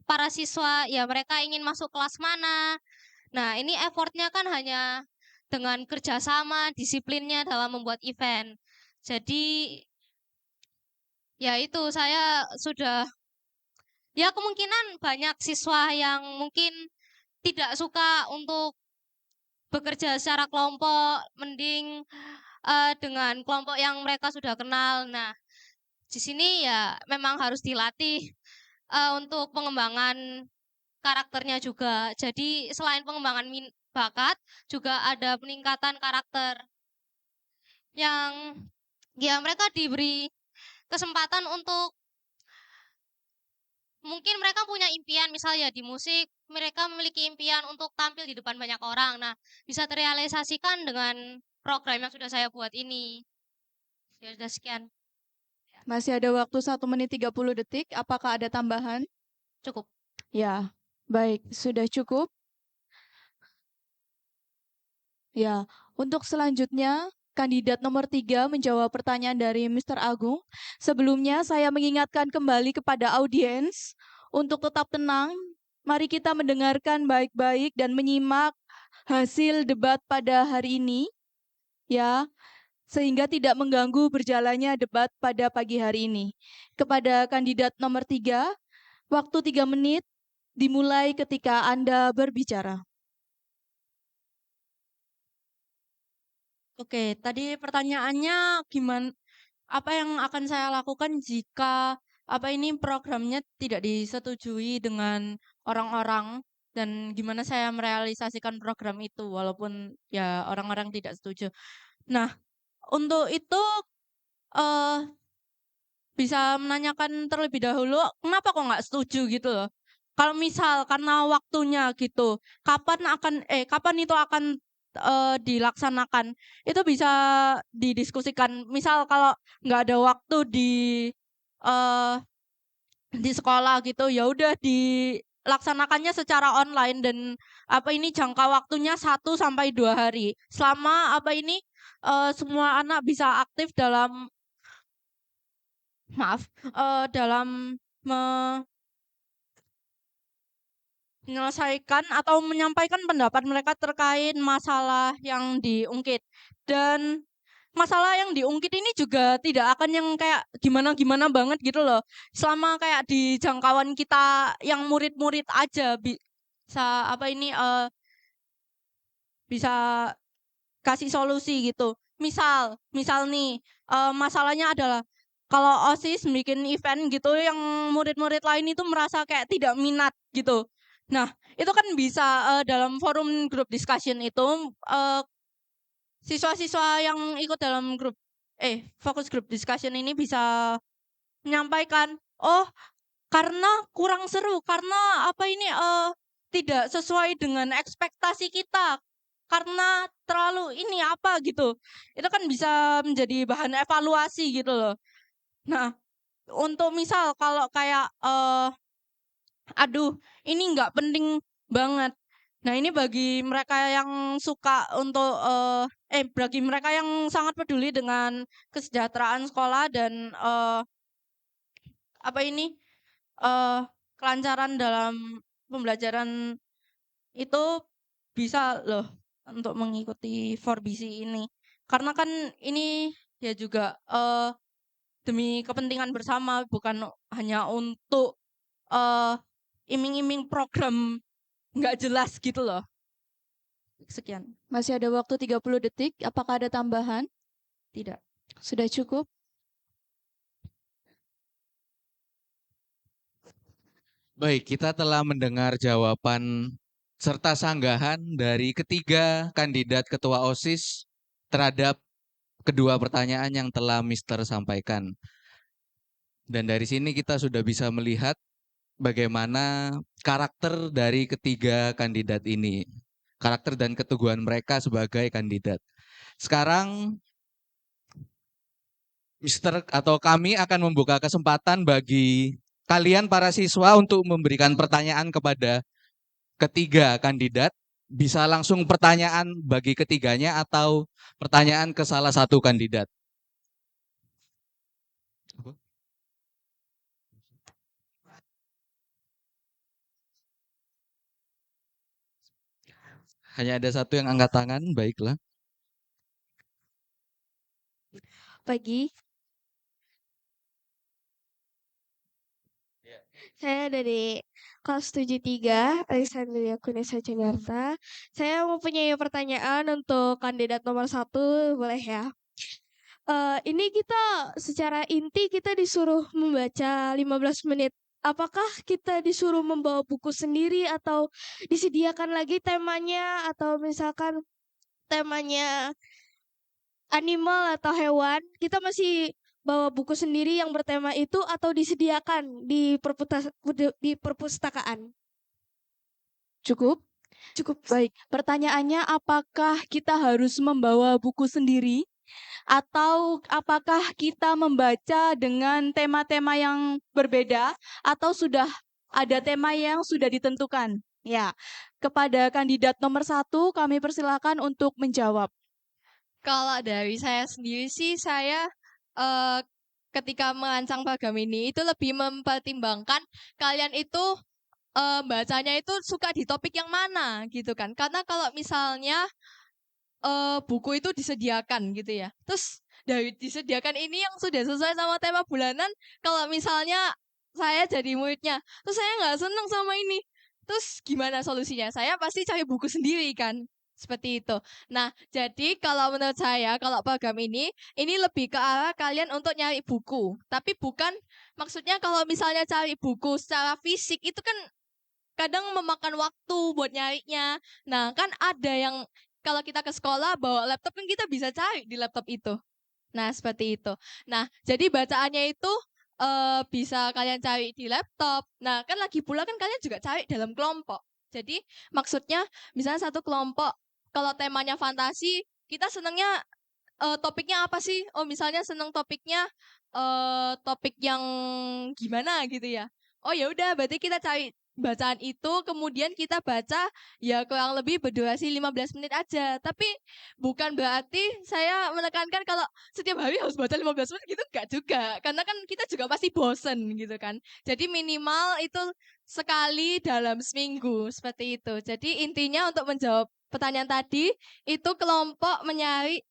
para siswa, ya mereka ingin masuk kelas mana. Nah, ini effortnya kan hanya dengan kerjasama, disiplinnya dalam membuat event. Jadi, ya itu saya sudah, ya kemungkinan banyak siswa yang mungkin tidak suka untuk bekerja secara kelompok, mending dengan kelompok yang mereka sudah kenal. Nah, di sini ya memang harus dilatih untuk pengembangan karakternya juga. Jadi selain pengembangan bakat, juga ada peningkatan karakter yang ya mereka diberi kesempatan untuk mungkin mereka punya impian misal ya di musik mereka memiliki impian untuk tampil di depan banyak orang. Nah, bisa terrealisasikan dengan program yang sudah saya buat ini. Ya sudah sekian, Masih ada waktu 1 menit 30 detik. Apakah ada tambahan? cukup. Ya, baik. Sudah cukup? Ya, untuk selanjutnya, kandidat nomor 3 menjawab pertanyaan dari Mr. Agung. Sebelumnya, saya mengingatkan kembali kepada audiens untuk tetap tenang. Mari kita mendengarkan baik-baik dan menyimak hasil debat pada hari ini, ya, sehingga tidak mengganggu berjalannya debat pada pagi hari ini. Kepada kandidat nomor 3, waktu 3 menit dimulai ketika Anda berbicara. Oke, tadi pertanyaannya gimana? Apa yang akan saya lakukan jika programnya tidak disetujui dengan orang-orang dan gimana saya merealisasikan program itu walaupun ya orang-orang tidak setuju. Nah, untuk itu eh bisa menanyakan terlebih dahulu, kenapa kok nggak setuju gitu loh. Kalau misal karena waktunya gitu, kapan itu akan dilaksanakan, itu bisa didiskusikan. Misal kalau nggak ada waktu eh, di sekolah gitu, ya udah dilaksanakannya secara online dan jangka waktunya 1 sampai 2 hari. Selama semua anak bisa aktif dalam dalam menyelesaikan atau menyampaikan pendapat mereka terkait masalah yang diungkit. Dan masalah yang diungkit ini juga tidak akan yang kayak gimana-gimana banget gitu loh. Selama kayak di jangkauan kita yang murid-murid aja bisa kasih solusi gitu. Misal nih, masalahnya adalah kalau OSIS bikin event gitu yang murid-murid lain itu merasa kayak tidak minat gitu. Nah, itu kan bisa dalam forum group discussion itu siswa-siswa yang ikut dalam fokus group discussion ini bisa menyampaikan, "Oh, karena kurang seru, karena tidak sesuai dengan ekspektasi kita, karena terlalu ini apa gitu." Itu kan bisa menjadi bahan evaluasi gitu loh. Nah, untuk misal kalau kayak aduh ini nggak penting banget. Nah, ini bagi mereka yang suka untuk bagi mereka yang sangat peduli dengan kesejahteraan sekolah dan apa ini eh kelancaran dalam pembelajaran itu bisa loh untuk mengikuti Forbisi ini. Karena kan ini ya juga demi kepentingan bersama bukan hanya untuk eh iming-iming program nggak jelas gitu loh. Sekian. Masih ada waktu 30 detik. Apakah ada tambahan? Tidak. Sudah cukup? Baik, kita telah mendengar jawaban serta sanggahan dari ketiga kandidat ketua OSIS terhadap kedua pertanyaan yang telah Mister sampaikan. Dan dari sini kita sudah bisa melihat bagaimana karakter dari ketiga kandidat ini. Karakter dan keteguhan mereka sebagai kandidat. Sekarang Mister atau kami akan membuka kesempatan bagi kalian para siswa untuk memberikan pertanyaan kepada ketiga kandidat. Bisa langsung pertanyaan bagi ketiganya atau pertanyaan ke salah satu kandidat. Hanya ada satu yang angkat tangan, baiklah. Pagi. Saya dari kelas 73, Alexandria Kunesa Jakarta. Saya mempunyai pertanyaan untuk kandidat nomor 1, boleh ya? Ini kita secara inti kita disuruh membaca 15 menit apakah kita disuruh membawa buku sendiri atau disediakan lagi temanya atau misalkan temanya animal atau hewan, kita masih bawa buku sendiri yang bertema itu atau disediakan di perpustakaan? Cukup? Cukup. Baik, pertanyaannya apakah kita harus membawa buku sendiri atau apakah kita membaca dengan tema-tema yang berbeda atau sudah ada tema yang sudah ditentukan? Ya, kepada kandidat nomor 1 kami persilakan untuk menjawab. Kalau dari saya sendiri sih, saya eh, ketika merancang program ini itu lebih mempertimbangkan kalian itu bacanya itu suka di topik yang mana gitu kan. Karena kalau misalnya buku itu disediakan gitu ya. Terus dari disediakan ini yang sudah sesuai sama tema bulanan, kalau misalnya saya jadi muridnya, terus saya nggak seneng sama ini. Terus gimana solusinya? Saya pasti cari buku sendiri kan. Seperti itu. Nah, jadi kalau menurut saya, kalau program ini lebih ke arah kalian untuk nyari buku. Tapi bukan, maksudnya kalau misalnya cari buku secara fisik, itu kan kadang memakan waktu buat nyarinya. Nah, kan ada yang kalau kita ke sekolah bawa laptop kan kita bisa cari di laptop itu. Nah, seperti itu. Nah, jadi bacaannya itu bisa kalian cari di laptop. Nah, kan lagi pula kan kalian juga cari dalam kelompok. Jadi, maksudnya misalnya satu kelompok kalau temanya fantasi, kita senangnya topiknya apa sih? Oh, misalnya seneng topiknya topik yang gimana gitu ya. Oh, ya udah berarti kita cari bacaan itu kemudian kita baca ya kurang lebih berdurasi 15 menit aja. Tapi bukan berarti saya menekankan kalau setiap hari harus baca 15 menit gitu enggak juga. Karena kan kita juga pasti bosen gitu kan. Jadi minimal itu sekali dalam seminggu seperti itu. Jadi intinya untuk menjawab pertanyaan tadi itu kelompok menyari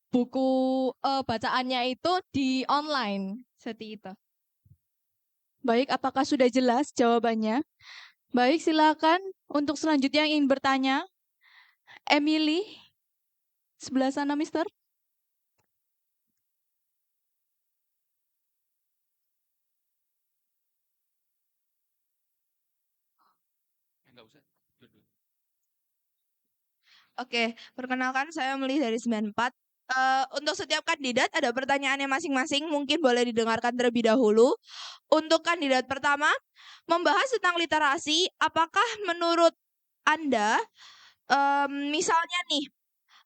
buku bacaannya itu di online seperti itu. Baik, apakah sudah jelas jawabannya? Baik, silakan untuk selanjutnya yang ingin bertanya. Emily, sebelah sana, Mister. Enggak usah. Oke, perkenalkan saya Emily dari 94. Untuk setiap kandidat ada pertanyaannya masing-masing, mungkin boleh didengarkan terlebih dahulu. Untuk kandidat pertama, membahas tentang literasi, apakah menurut Anda, misalnya nih,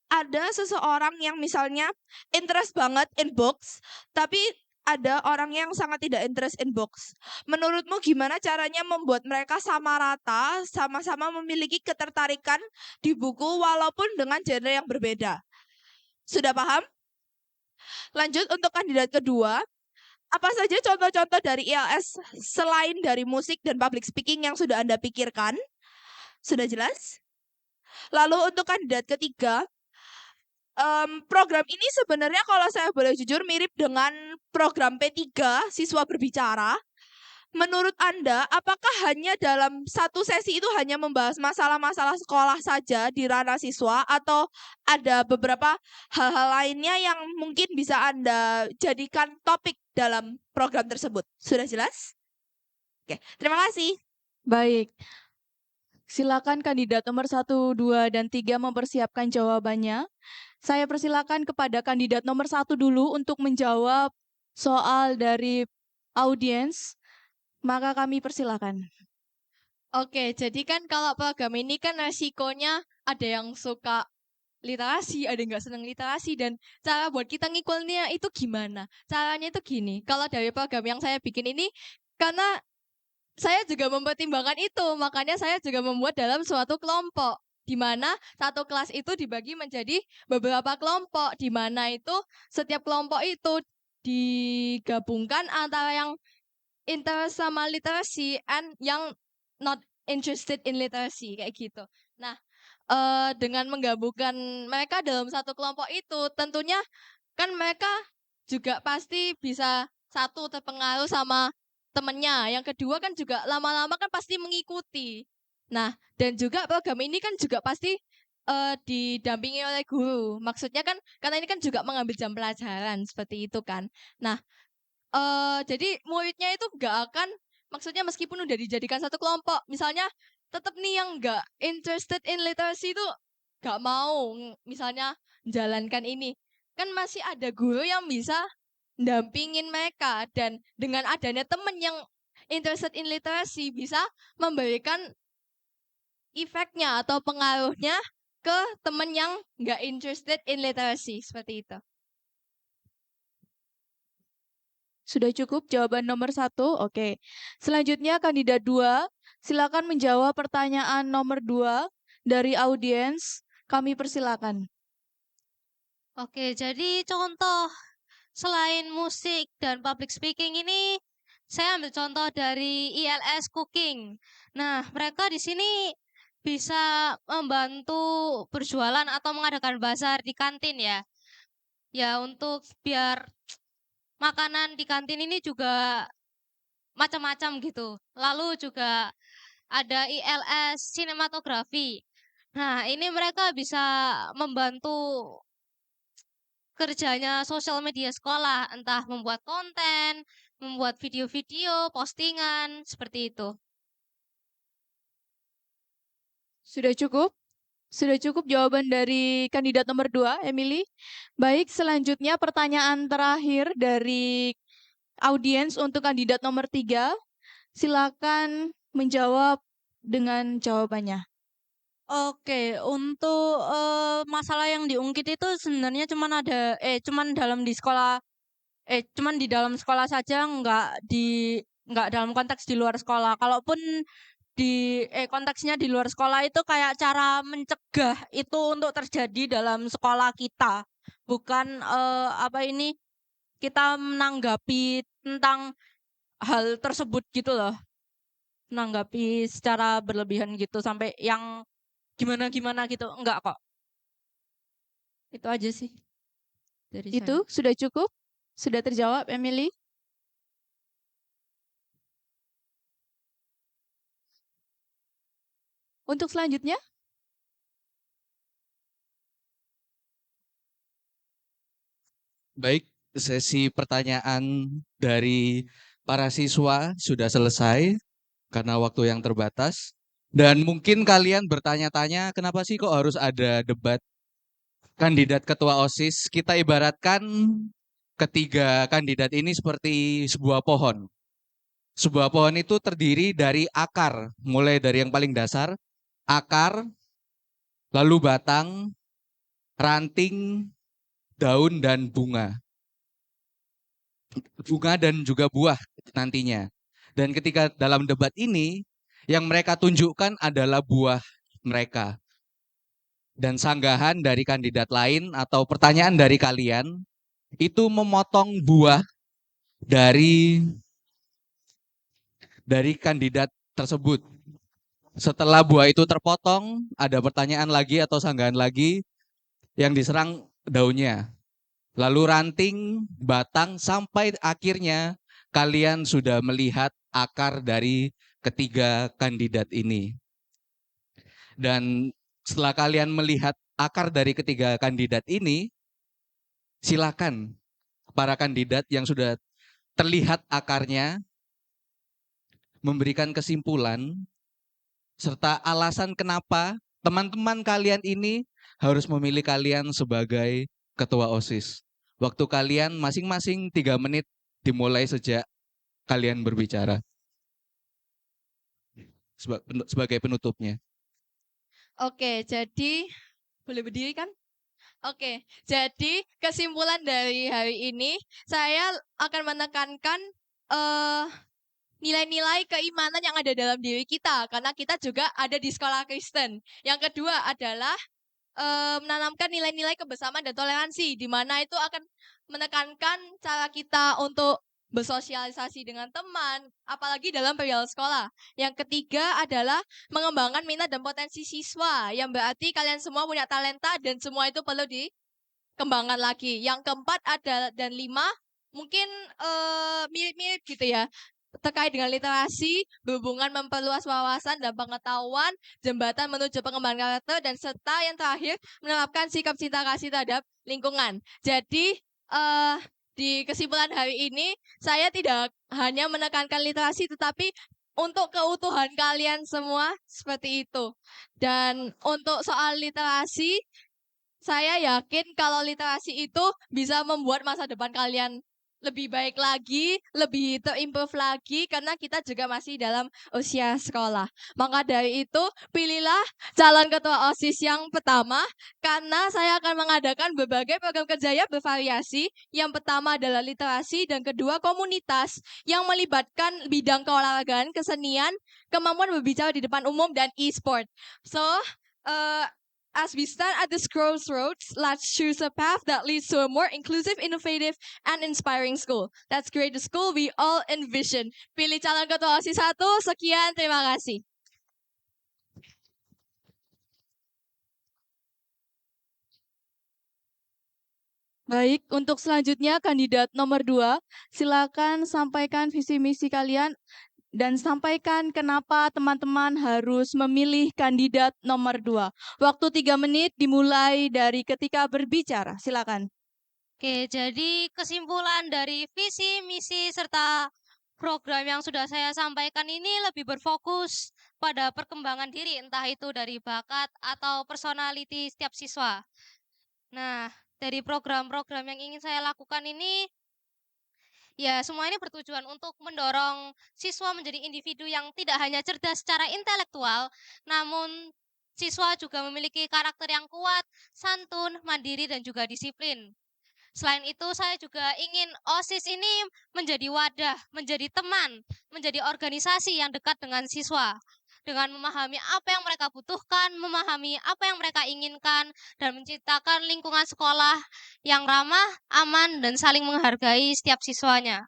ada seseorang yang misalnya interest banget in books, tapi ada orang yang sangat tidak interest in books. Menurutmu gimana caranya membuat mereka sama rata, sama-sama memiliki ketertarikan di buku walaupun dengan genre yang berbeda? Sudah paham? Lanjut untuk kandidat kedua. Apa saja contoh-contoh dari ILS selain dari musik dan public speaking yang sudah Anda pikirkan? Sudah jelas? Lalu untuk kandidat ketiga, program ini sebenarnya kalau saya boleh jujur mirip dengan program P3 Siswa Berbicara. Menurut Anda, apakah hanya dalam satu sesi itu hanya membahas masalah-masalah sekolah saja di ranah siswa atau ada beberapa hal-hal lainnya yang mungkin bisa Anda jadikan topik dalam program tersebut? Sudah jelas? Oke, terima kasih. Baik. Silakan kandidat nomor 1, 2, dan 3 mempersiapkan jawabannya. Saya persilakan kepada kandidat nomor 1 dulu untuk menjawab soal dari audiens. Maka kami persilakan. Oke, jadi kan kalau program ini kan resikonya ada yang suka literasi, ada yang nggak seneng literasi, dan cara buat kita ngikulnya itu gimana? Caranya itu gini, kalau dari program yang saya bikin ini, karena saya juga mempertimbangkan itu, makanya saya juga membuat dalam suatu kelompok, di mana satu kelas itu dibagi menjadi beberapa kelompok, di mana itu setiap kelompok itu digabungkan antara yang interest sama literasi and yang not interested in literacy kayak gitu. Nah, dengan menggabungkan mereka dalam satu kelompok itu, tentunya kan mereka juga pasti bisa satu terpengaruh sama temennya, yang kedua kan juga lama-lama kan pasti mengikuti. Nah, dan juga program ini kan juga pasti didampingi oleh guru. Maksudnya kan karena ini kan juga mengambil jam pelajaran seperti itu kan. Nah, jadi muridnya itu nggak akan maksudnya meskipun udah dijadikan satu kelompok, misalnya tetap nih yang nggak interested in literacy itu nggak mau misalnya menjalankan ini. Kan masih ada guru yang bisa dampingin mereka dan dengan adanya temen yang interested in literacy bisa memberikan efeknya atau pengaruhnya ke temen yang nggak interested in literacy seperti itu. Sudah cukup jawaban nomor 1? Oke. Selanjutnya kandidat 2, silakan menjawab pertanyaan nomor 2 dari audiens. Kami persilakan. Oke, jadi contoh selain musik dan public speaking ini, saya ambil contoh dari ILS Cooking. Nah, mereka di sini bisa membantu berjualan atau mengadakan bazar di kantin ya. Ya, untuk biar makanan di kantin ini juga macam-macam gitu. Lalu juga ada ILS sinematografi. Nah, ini mereka bisa membantu kerjanya sosial media sekolah, entah membuat konten, membuat video-video, postingan, seperti itu. Sudah cukup? Sudah cukup jawaban dari kandidat nomor 2, Emily. Baik, selanjutnya pertanyaan terakhir dari audiens untuk kandidat nomor 3. Silakan menjawab dengan jawabannya. Oke, untuk masalah yang diungkit itu sebenarnya cuman di dalam sekolah saja, nggak dalam konteks di luar sekolah. Kalaupun konteksnya di luar sekolah itu kayak cara mencegah itu untuk terjadi dalam sekolah kita, bukan kita menanggapi tentang hal tersebut gitu loh, menanggapi secara berlebihan gitu sampai yang gimana-gimana gitu, enggak kok. Itu aja sih dari saya. Itu sudah cukup? Sudah terjawab, Emily? Untuk selanjutnya, Baik, sesi pertanyaan dari para siswa sudah selesai karena waktu yang terbatas. Dan mungkin kalian bertanya-tanya, kenapa sih kok harus ada debat kandidat ketua OSIS? Kita ibaratkan ketiga kandidat ini seperti sebuah pohon. Sebuah pohon itu terdiri dari akar, mulai dari yang paling dasar, akar, lalu batang, ranting, daun, dan bunga. Bunga dan juga buah nantinya. Dan ketika dalam debat ini, yang mereka tunjukkan adalah buah mereka. Dan sanggahan dari kandidat lain atau pertanyaan dari kalian, itu memotong buah dari kandidat tersebut. Setelah buah itu terpotong, ada pertanyaan lagi atau sanggahan lagi yang diserang daunnya. Lalu ranting, batang, sampai akhirnya kalian sudah melihat akar dari ketiga kandidat ini. Dan setelah kalian melihat akar dari ketiga kandidat ini, silakan para kandidat yang sudah terlihat akarnya memberikan kesimpulan serta alasan kenapa teman-teman kalian ini harus memilih kalian sebagai ketua OSIS. Waktu kalian masing-masing 3 menit dimulai sejak kalian berbicara. Sebagai penutupnya. Oke, jadi boleh berdiri kan? Oke, jadi kesimpulan dari hari ini saya akan menekankan nilai-nilai keimanan yang ada dalam diri kita karena kita juga ada di sekolah Kristen. Yang kedua adalah menanamkan nilai-nilai kebersamaan dan toleransi di mana itu akan menekankan cara kita untuk bersosialisasi dengan teman, apalagi dalam perihal sekolah. Yang ketiga adalah mengembangkan minat dan potensi siswa, yang berarti kalian semua punya talenta dan semua itu perlu dikembangkan lagi. Yang keempat ada dan 5 mungkin mirip-mirip gitu ya, terkait dengan literasi, berhubungan memperluas wawasan dan pengetahuan, jembatan menuju pengembangan karakter, dan serta yang terakhir menerapkan sikap cinta kasih terhadap lingkungan. Jadi di kesimpulan hari ini, saya tidak hanya menekankan literasi, tetapi untuk keutuhan kalian semua seperti itu. Dan untuk soal literasi, saya yakin kalau literasi itu bisa membuat masa depan kalian lebih baik lagi, lebih terimprove lagi, karena kita juga masih dalam usia sekolah. Maka dari itu, pilihlah calon ketua OSIS yang pertama, karena saya akan mengadakan berbagai program kerja yang bervariasi. Yang pertama adalah literasi, dan kedua komunitas yang melibatkan bidang keolahragaan, kesenian, kemampuan berbicara di depan umum, dan e-sport. So, as we stand at this crossroads, let's choose a path that leads to a more inclusive, innovative, and inspiring school. Let's create the school we all envision. Pilih calon ketua OSIS 1. Sekian, terima kasih. Baik, untuk selanjutnya kandidat nomor 2, silakan sampaikan visi misi kalian dan sampaikan kenapa teman-teman harus memilih kandidat nomor 2. Waktu 3 menit dimulai dari ketika berbicara. Silakan. Oke, jadi kesimpulan dari visi, misi, serta program yang sudah saya sampaikan ini lebih berfokus pada perkembangan diri, entah itu dari bakat atau personality setiap siswa. Nah, dari program-program yang ingin saya lakukan ini, ya semua ini bertujuan untuk mendorong siswa menjadi individu yang tidak hanya cerdas secara intelektual, namun siswa juga memiliki karakter yang kuat, santun, mandiri, dan juga disiplin. Selain itu, saya juga ingin OSIS ini menjadi wadah, menjadi teman, menjadi organisasi yang dekat dengan siswa. Dengan memahami apa yang mereka butuhkan, memahami apa yang mereka inginkan, dan menciptakan lingkungan sekolah yang ramah, aman, dan saling menghargai setiap siswanya.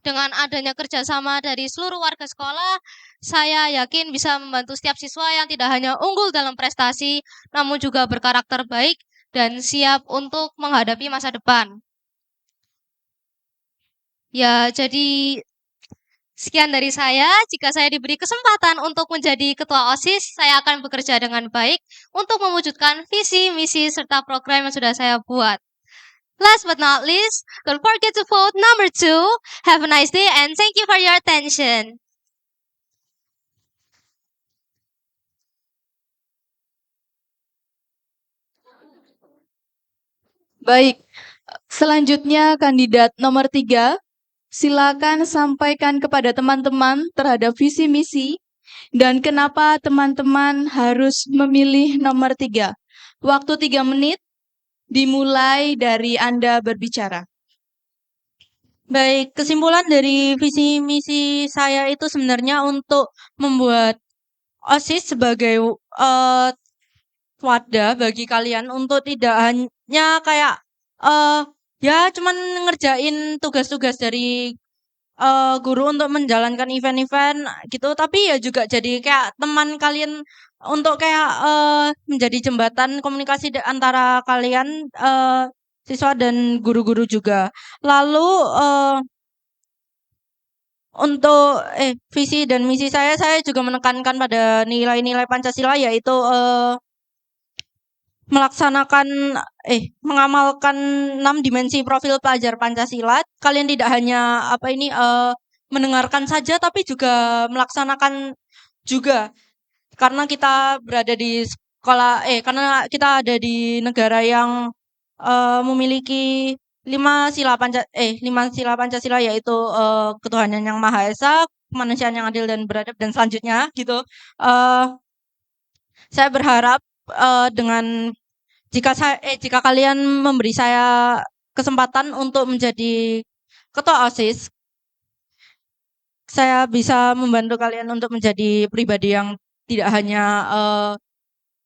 Dengan adanya kerjasama dari seluruh warga sekolah, saya yakin bisa membantu setiap siswa yang tidak hanya unggul dalam prestasi, namun juga berkarakter baik dan siap untuk menghadapi masa depan. Ya, jadi sekian dari saya. Jika saya diberi kesempatan untuk menjadi ketua OSIS, saya akan bekerja dengan baik untuk mewujudkan visi, misi, serta program yang sudah saya buat. Last but not least, don't forget to vote number 2. Have a nice day and thank you for your attention. Baik, selanjutnya kandidat nomor 3. Silakan sampaikan kepada teman-teman terhadap visi misi dan kenapa teman-teman harus memilih nomor 3. Waktu 3 menit dimulai dari Anda berbicara. Baik, kesimpulan dari visi misi saya itu sebenarnya untuk membuat OSIS sebagai wadah bagi kalian untuk tidak hanya kayak ya cuman ngerjain tugas-tugas dari guru untuk menjalankan event-event gitu, tapi ya juga jadi kayak teman kalian untuk kayak menjadi jembatan komunikasi antara kalian siswa dan guru-guru juga. Lalu untuk visi dan misi saya juga menekankan pada nilai-nilai Pancasila, yaitu mengamalkan 6 dimensi profil pelajar Pancasila. Kalian tidak hanya mendengarkan saja, tapi juga melaksanakan juga. Karena kita berada di karena kita ada di negara yang memiliki 5 sila Pancasila, yaitu ketuhanan yang Maha Esa, kemanusiaan yang adil dan beradab, dan selanjutnya gitu. Saya berharap dengan jika kalian memberi saya kesempatan untuk menjadi ketua OSIS, saya bisa membantu kalian untuk menjadi pribadi yang tidak hanya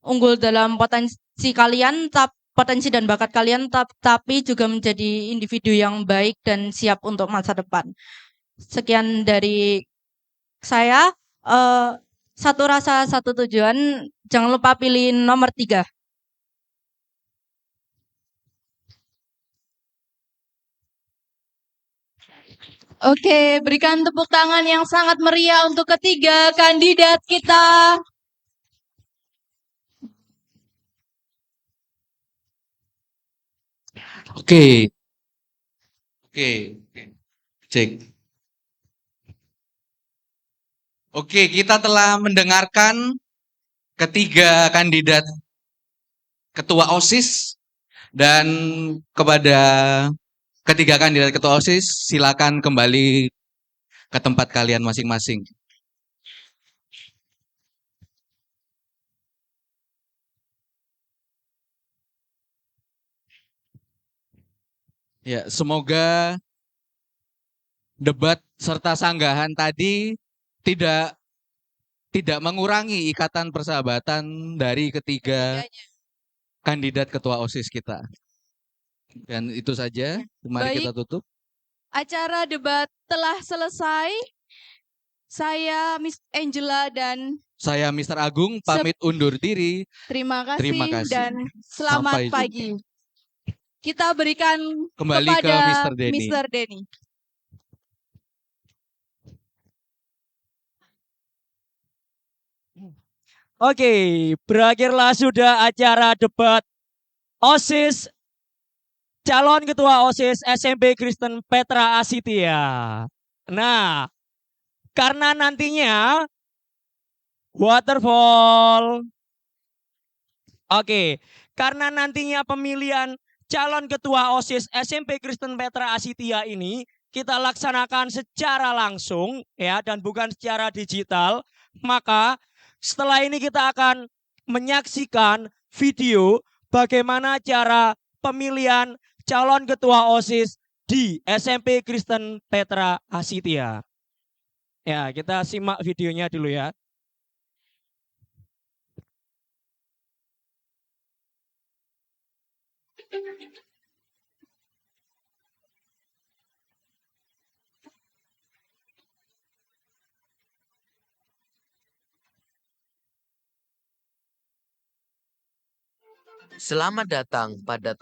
unggul dalam potensi dan bakat kalian, tapi juga menjadi individu yang baik dan siap untuk masa depan. Sekian dari saya. Satu rasa, satu tujuan. Jangan lupa pilih nomor 3. Oke, berikan tepuk tangan yang sangat meriah untuk ketiga kandidat kita. Oke, Oke, cek. Oke, kita telah mendengarkan ketiga kandidat ketua OSIS dan kepada ketiga kandidat ketua OSIS silakan kembali ke tempat kalian masing-masing. Ya, semoga debat serta sanggahan tadi tidak mengurangi ikatan persahabatan dari ketiga kandidat ketua OSIS kita. Dan itu saja, mari kita tutup. Acara debat telah selesai. Saya Miss Angela dan Saya Mr. Agung pamit undur diri. terima kasih, Terima kasih. dan selamat Sampai jumpa. pagi. Kita berikan Kembali ke kepada Mr. Denny. Mr. Denny. Oke, berakhirlah sudah acara debat OSIS calon ketua OSIS SMP Kristen Petra Asitia. Nah, karena nantinya waterfall. Oke, karena nantinya pemilihan calon ketua OSIS SMP Kristen Petra Asitia ini kita laksanakan secara langsung ya dan bukan secara digital, maka setelah ini kita akan menyaksikan video bagaimana cara pemilihan calon ketua OSIS di SMP Kristen Petra Asitia. Ya, kita simak videonya dulu ya. Selamat datang pada